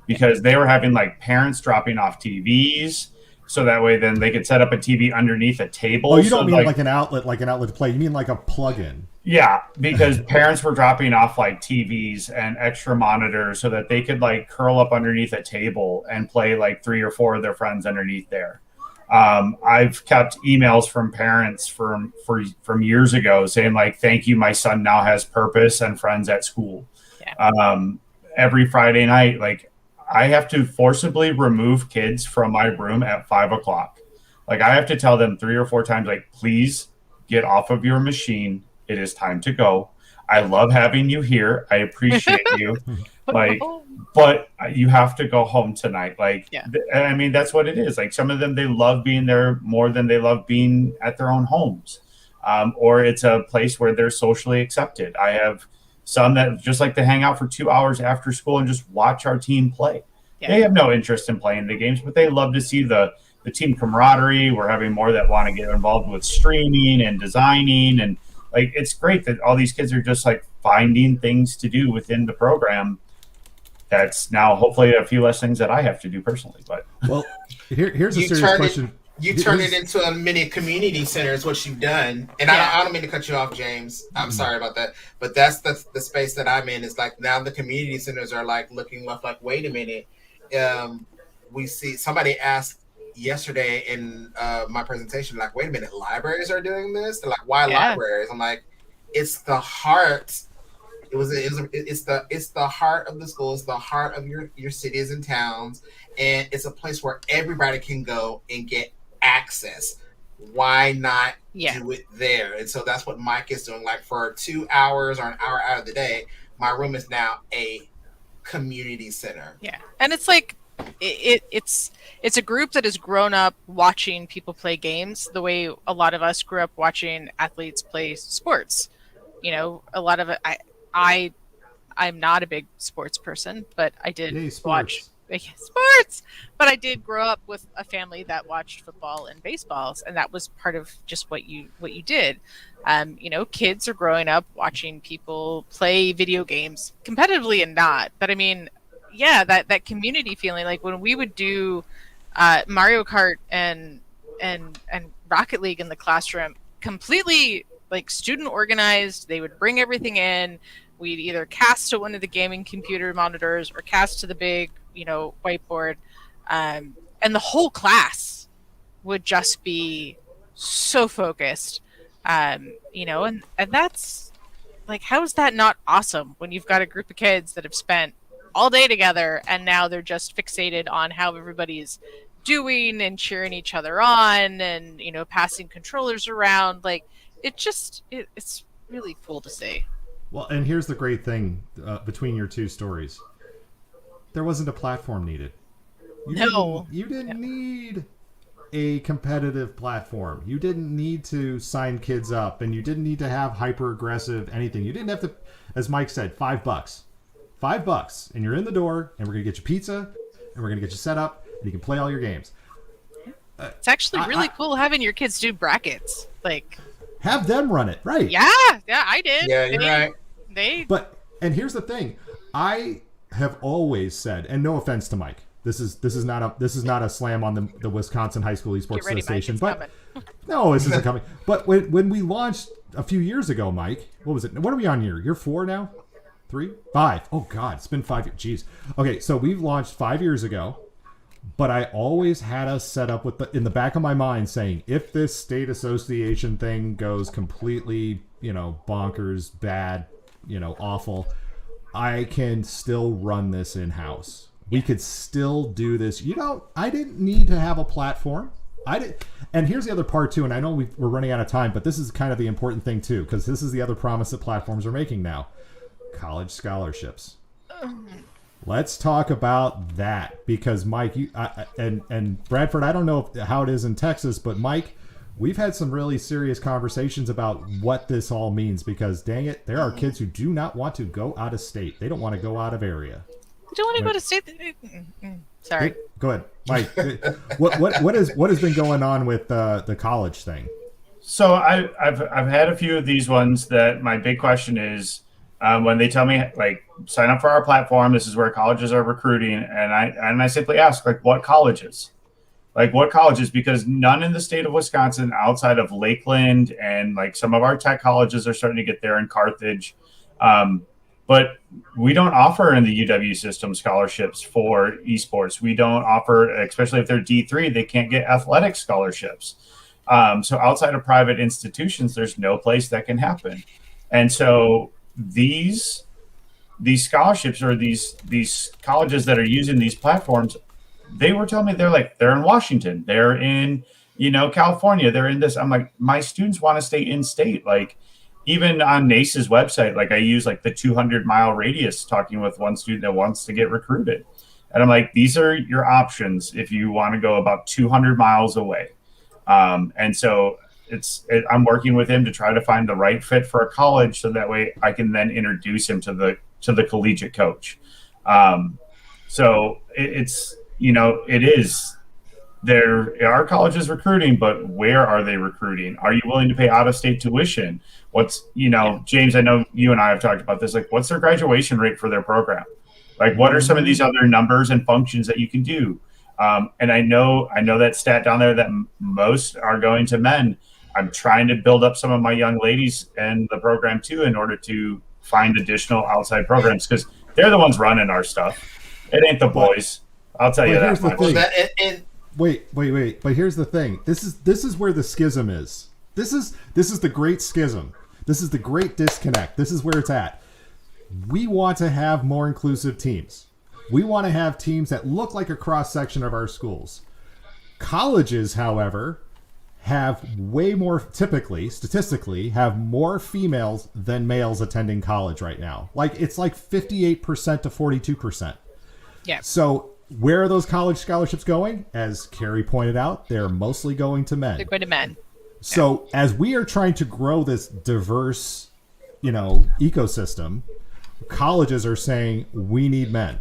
[SPEAKER 4] because they were having like parents dropping off TVs. So that way, then they could set up a TV underneath a table.
[SPEAKER 3] Oh, you don't
[SPEAKER 4] so
[SPEAKER 3] mean like an outlet to play. You mean like a plug-in.
[SPEAKER 4] Yeah, because parents were dropping off like TVs and extra monitors so that they could like curl up underneath a table and play like 3 or 4 of their friends underneath there. I've kept emails from parents from years ago saying like, "Thank you, my son now has purpose and friends at school."
[SPEAKER 1] Yeah.
[SPEAKER 4] Every Friday night, like I have to forcibly remove kids from my room at 5 o'clock. Like I have to tell them 3 or 4 times, like, please get off of your machine. It is time to go. I love having you here. I appreciate you. Like, but you have to go home tonight. Like,
[SPEAKER 1] yeah.
[SPEAKER 4] I mean, that's what it is. Like some of them, they love being there more than they love being at their own homes. Or it's a place where they're socially accepted. I have some that just like to hang out for 2 hours after school and just watch our team play. Yeah. They have no interest in playing the games, but they love to see the team camaraderie. We're having more that want to get involved with streaming and designing. And like, it's great that all these kids are just like finding things to do within the program. That's now hopefully a few less things that I have to do personally. But
[SPEAKER 3] well, here's a serious question.
[SPEAKER 2] You turn it into a mini community center is what you've done. And I don't mean to cut you off, James. I'm sorry about that. But that's the space that I'm in. Is like now the community centers are like looking left like, wait a minute. We see somebody asked yesterday in my presentation, like, wait a minute, libraries are doing this? They're like, why libraries? I'm like, it's the heart. It's the heart of the schools, the heart of your cities and towns. And it's a place where everybody can go and get access. Why not do it there? And so that's what Mike is doing. Like for 2 hours or an hour out of the day, my room is now a community center.
[SPEAKER 1] Yeah. And it's like it's a group that has grown up watching people play games the way a lot of us grew up watching athletes play sports. You know, a lot of it I'm not a big sports person, but I did watch sports, but I did grow up with a family that watched football and baseballs, and that was part of just what you did. You know, kids are growing up watching people play video games competitively and not, but I mean, yeah, that community feeling, like when we would do Mario Kart and Rocket League in the classroom, completely like student organized. They would bring everything in. We'd either cast to one of the gaming computer monitors or cast to the big, you know, whiteboard. And the whole class would just be so focused, you know, and that's like, how is that not awesome when you've got a group of kids that have spent all day together and now they're just fixated on how everybody's doing and cheering each other on and, you know, passing controllers around. Like it's really cool to see.
[SPEAKER 3] Well, and here's the great thing between your two stories. There wasn't a platform needed. You didn't need a competitive platform. You didn't need to sign kids up, and you didn't need to have hyper aggressive anything. You didn't have to, as Mike said, $5. $5, and you're in the door, and we're gonna get you pizza, and we're gonna get you set up, and you can play all your games.
[SPEAKER 1] It's actually really cool having your kids do brackets. Like,
[SPEAKER 3] have them run it, right?
[SPEAKER 1] Yeah, I did.
[SPEAKER 2] Yeah, you're right.
[SPEAKER 3] And here's the thing, I have always said, and no offense to Mike, this is not a slam on the Wisconsin High School Esports Association, but no, this isn't coming. But when we launched a few years ago, Mike, what was it? What are we on year 4 now? 3, 5? Oh God, it's been 5 years. Jeez. Okay, so we've launched 5 years ago, but I always had us set up with in the back of my mind saying, if this state association thing goes completely, you know, bonkers, bad, you know, awful, I can still run this in-house. We could still do this. You know, I didn't need to have a platform. And here's the other part too, and I know we're running out of time, but this is kind of the important thing too, because this is the other promise that platforms are making now. College scholarships. Let's talk about that, because Mike, and Bradford, I don't know how it is in Texas, but Mike, we've had some really serious conversations about what this all means, because dang it, there are kids who do not want to go out of state. They don't want to go out of area.
[SPEAKER 1] They don't want to go to state. Sorry.
[SPEAKER 3] Go ahead, Mike. What has been going on with the college thing?
[SPEAKER 4] So I've had a few of these ones that my big question is when they tell me like sign up for our platform, this is where colleges are recruiting, and I simply ask like what colleges, because none in the state of Wisconsin outside of Lakeland and like some of our tech colleges are starting to get there in Carthage, but we don't offer in the UW system scholarships for esports. We don't offer, especially if they're D3, they can't get athletic scholarships. So outside of private institutions, there's no place that can happen. And so these scholarships or these colleges that are using these platforms, they were telling me they're in Washington, they're in California, they're in this. I'm like, my students want to stay in state. Like even on NACE's website, like I use like the 200-mile radius talking with one student that wants to get recruited. And I'm like, these are your options if you want to go about 200 miles away. And so I'm working with him to try to find the right fit for a college, so that way I can then introduce him to the collegiate coach. So it is, there are colleges recruiting, but where are they recruiting? Are you willing to pay out of state tuition? What's, James, I know you and I have talked about this, like what's their graduation rate for their program? Like what are some of these other numbers and functions that you can do? And I know that stat down there that most are going to men. I'm trying to build up some of my young ladies in the program too, in order to find additional outside programs, because they're the ones running our stuff. It ain't the boys. I'll tell you that much.
[SPEAKER 3] Wait. But here's the thing. This is where the schism is. This is the great schism. This is the great disconnect. This is where it's at. We want to have more inclusive teams. We want to have teams that look like a cross section of our schools. Colleges, however, have way more, typically, statistically, have more females than males attending college right now. Like it's like 58% to 42%.
[SPEAKER 1] Yeah.
[SPEAKER 3] So where are those college scholarships going? As Carrie pointed out, they're mostly going to men.
[SPEAKER 1] They're going to men.
[SPEAKER 3] So as we are trying to grow this diverse, ecosystem, colleges are saying we need men.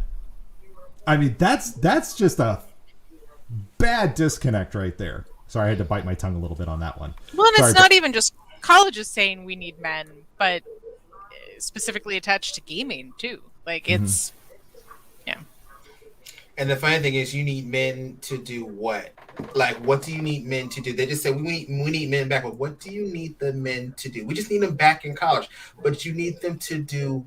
[SPEAKER 3] I mean, that's just a bad disconnect right there. Sorry, I had to bite my tongue a little bit on that one.
[SPEAKER 1] Well, and it's not even just colleges saying we need men, but specifically attached to gaming too. Like it's, yeah.
[SPEAKER 2] And the funny thing is, you need men to do what? Like, what do you need men to do? They just say we need men back, but what do you need the men to do? We just need them back in college, but you need them to do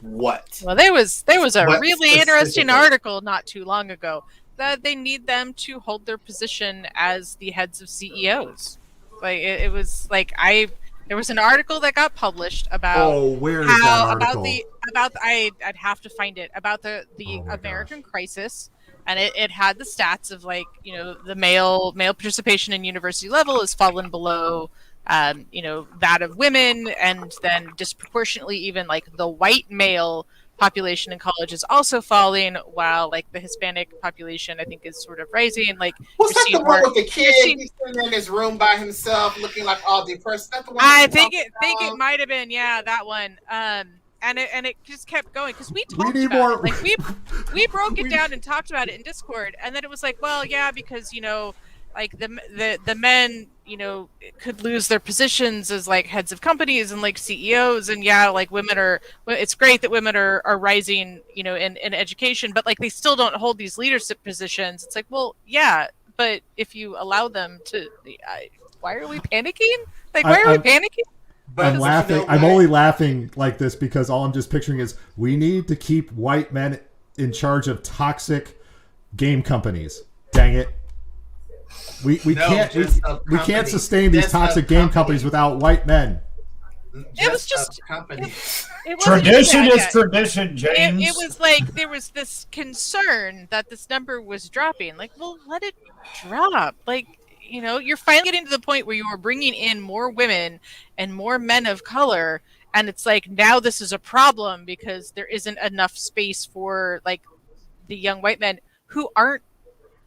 [SPEAKER 2] what?
[SPEAKER 1] Well, there was a really interesting article not too long ago that they need them to hold their position as the heads of CEOs. Like it was like there was an article that got published about
[SPEAKER 3] where is that article?
[SPEAKER 1] I'd have to find it, about the American crisis, and it had the stats of like the male participation in university level has fallen below that of women, and then disproportionately even like the white male population in college is also falling, while like the Hispanic population I think is sort of rising. Like
[SPEAKER 2] what's that the one with the kid? He's sitting in his room by himself, looking like all depressed. That the one?
[SPEAKER 1] I think it might have been that one. And it just kept going because we talked about it. Like we broke it down and talked about it in Discord, and then it was like, well, yeah, because like the men could lose their positions as like heads of companies and like CEOs, and like it's great that women are rising in education, but like they still don't hold these leadership positions. It's like, well, yeah, but if you allow them to, why are we panicking? Like why are we panicking?
[SPEAKER 3] I'm laughing. I'm only laughing like this because all I'm just picturing is we need to keep white men in charge of toxic game companies. Dang it. We can't sustain these toxic game companies without white men.
[SPEAKER 1] It was just companies.
[SPEAKER 4] Tradition is tradition, James.
[SPEAKER 1] It was like there was this concern that this number was dropping. Like, well, let it drop. Like, you're finally getting to the point where you are bringing in more women and more men of color, and it's like now this is a problem because there isn't enough space for like the young white men who aren't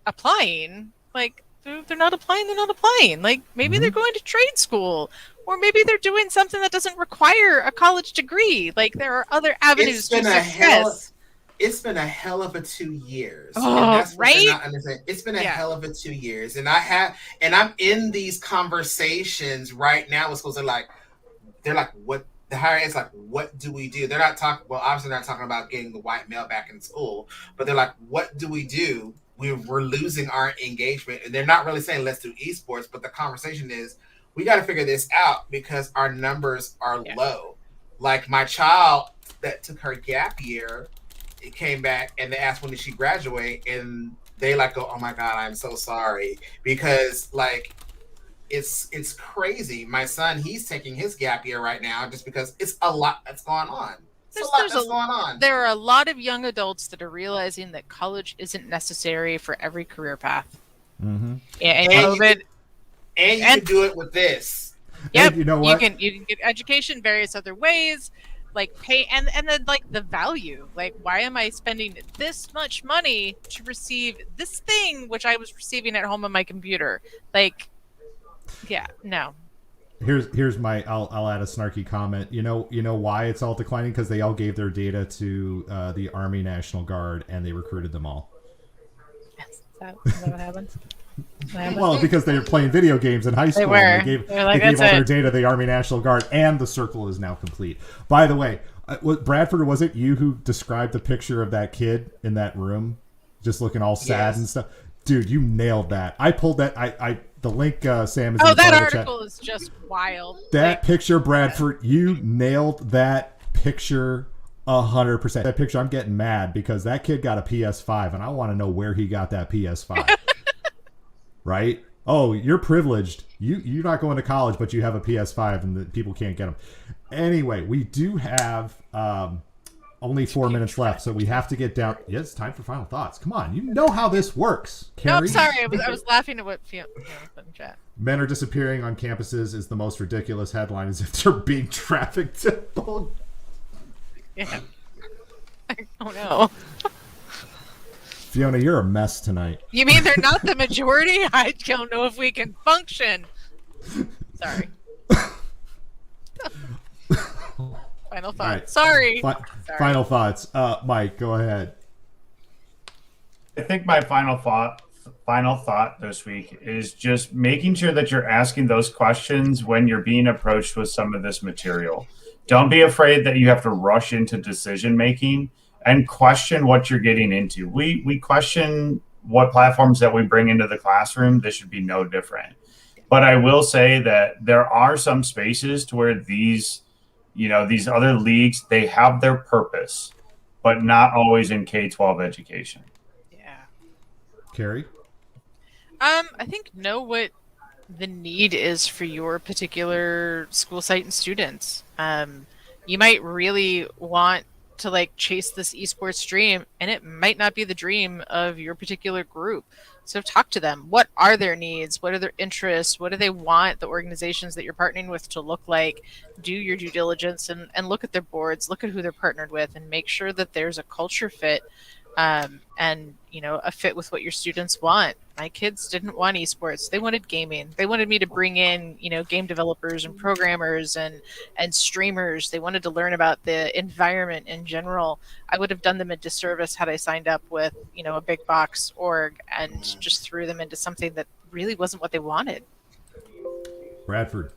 [SPEAKER 1] applying. Like they're not applying. Like maybe they're going to trade school, or maybe they're doing something that doesn't require a college degree. Like there are other avenues to success.
[SPEAKER 2] it's been a hell of a 2 years, and
[SPEAKER 1] Oh,
[SPEAKER 2] that's what they're
[SPEAKER 1] right?
[SPEAKER 2] not understanding. It's been a
[SPEAKER 1] Yeah.
[SPEAKER 2] hell of a 2 years, and I'm in these conversations right now with schools. They're like, what? The higher ed's like, what do we do? They're not talking. Well, obviously, they're not talking about getting the white male back in school, but they're like, what do we do? We're losing our engagement, and they're not really saying let's do esports, but the conversation is we got to figure this out because our numbers are low. Like my child that took her gap year, it came back and they asked when did she graduate, and they like go, oh my god, I'm so sorry, because like it's crazy. My son, he's taking his gap year right now just because it's a lot that's going on. Going on.
[SPEAKER 1] There are a lot of young adults that are realizing that college isn't necessary for every career path.
[SPEAKER 3] Mm-hmm.
[SPEAKER 1] And COVID,
[SPEAKER 2] you can do it with this.
[SPEAKER 1] Yep,
[SPEAKER 3] and you know what?
[SPEAKER 1] You can get education various other ways, like pay and then like the value. Like, why am I spending this much money to receive this thing which I was receiving at home on my computer? Like, yeah, no.
[SPEAKER 3] Here's my I'll add a snarky comment. You know why it's all declining? Because they all gave their data to the Army National Guard and they recruited them all.
[SPEAKER 1] Is that what happened?
[SPEAKER 3] Well, because they were playing video games in high school. They gave all their data to the Army National Guard, and the circle is now complete. By the way, Bradford, was it you who described the picture of that kid in that room, just looking all sad and stuff? Dude, you nailed that. I pulled that. The link, Sam, is in
[SPEAKER 1] that article is just wild.
[SPEAKER 3] That picture, Bradford, you nailed that picture 100%. That picture, I'm getting mad because that kid got a PS5, and I want to know where he got that PS5. Right? Oh, you're privileged. You're not going to college, but you have a PS5, and the people can't get them. Anyway, we do have only 4 minutes left, so we have to get down. Yeah, it's time for final thoughts. Come on, you know how this works, Carrie.
[SPEAKER 1] No, I'm sorry. I was laughing at what Fiona put in chat.
[SPEAKER 3] Men are disappearing on campuses is the most ridiculous headline, as if they're being trafficked to Bulgaria.
[SPEAKER 1] Yeah. Oh no.
[SPEAKER 3] Fiona, you're a mess tonight.
[SPEAKER 1] You mean they're not the majority? I don't know if we can function. Sorry. Final thoughts.
[SPEAKER 3] Right.
[SPEAKER 1] Sorry.
[SPEAKER 3] Final thoughts. Mike, go ahead.
[SPEAKER 4] I think my final thought this week is just making sure that you're asking those questions when you're being approached with some of this material. Don't be afraid that you have to rush into decision making, and question what you're getting into. We question what platforms that we bring into the classroom. This should be no different. But I will say that there are some spaces to where these other leagues, they have their purpose, but not always in K-12 education.
[SPEAKER 1] Yeah.
[SPEAKER 3] Carrie?
[SPEAKER 1] I think know what the need is for your particular school site and students. You might really want to chase this esports dream, and it might not be the dream of your particular group. So talk to them. What are their needs? What are their interests? What do they want the organizations that you're partnering with to look like? Do your due diligence and look at their boards, look at who they're partnered with, and make sure that there's a culture fit and a fit with what your students want. My kids didn't want esports. They wanted gaming. They wanted me to bring in, game developers and programmers and streamers. They wanted to learn about the environment in general. I would have done them a disservice had I signed up with, a big box org and just threw them into something that really wasn't what they wanted.
[SPEAKER 3] Bradford.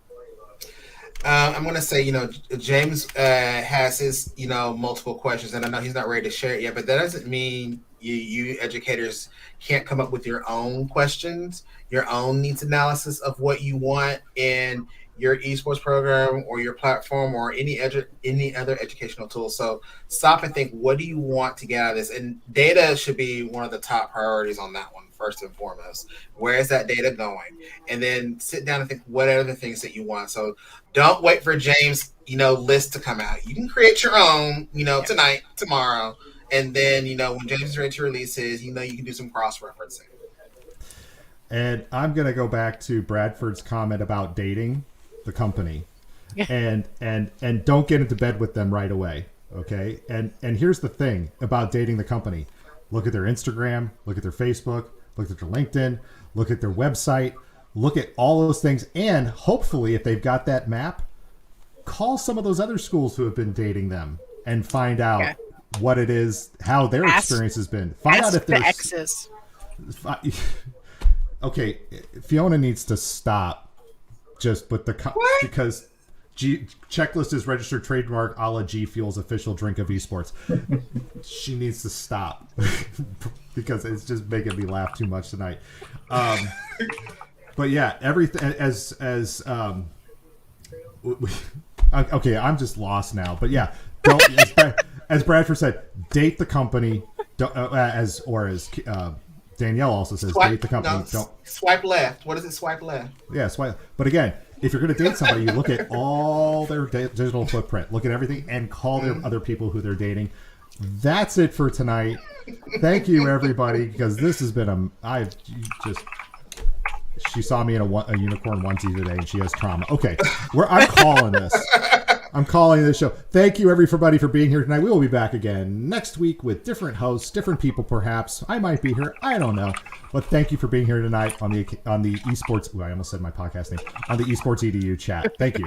[SPEAKER 2] I'm going to say, James has his, multiple questions, and I know he's not ready to share it yet, but that doesn't mean you educators can't come up with your own questions, your own needs analysis of what you want in your esports program or your platform or any other educational tool. So stop and think, what do you want to get out of this? And data should be one of the top priorities on that one, first and foremost. Where is that data going? And then sit down and think, what are the things that you want? So don't wait for James, list to come out. You can create your own, tonight, tomorrow. And then, when James is ready to release his, you can do some cross-referencing.
[SPEAKER 3] And I'm going to go back to Bradford's comment about dating the company. And don't get into bed with them right away. Okay. And here's the thing about dating the company. Look at their Instagram, look at their Facebook, look at their LinkedIn, look at their website, look at all those things. And hopefully, if they've got that map, call some of those other schools who have been dating them and find out what it is, how their experience has been. Find out if
[SPEAKER 1] the
[SPEAKER 3] there's
[SPEAKER 1] X's.
[SPEAKER 3] Okay, Fiona needs to stop just with the because checklist is registered trademark a la G Fuel's official drink of esports. She needs to stop because it's just making me laugh too much tonight. But yeah, everything okay, I'm just lost now. But yeah, don't, as Bradford said, date the company. Don't, as Danielle also says, date the company. Don't
[SPEAKER 2] swipe left. What is it? Swipe left.
[SPEAKER 3] Yeah, swipe. But again, if you're going to date somebody, you look at all their digital footprint, look at everything, and call their other people who they're dating. That's it for tonight. Thank you, everybody, because this has been she saw me in a unicorn onesie today, and she has trauma. Okay, I'm calling this. I'm calling this show. Thank you, everybody, for being here tonight. We will be back again next week with different hosts, different people, perhaps. I might be here. I don't know. But thank you for being here tonight on the Esports. I almost said my podcast name on the Esports EDU chat. Thank you.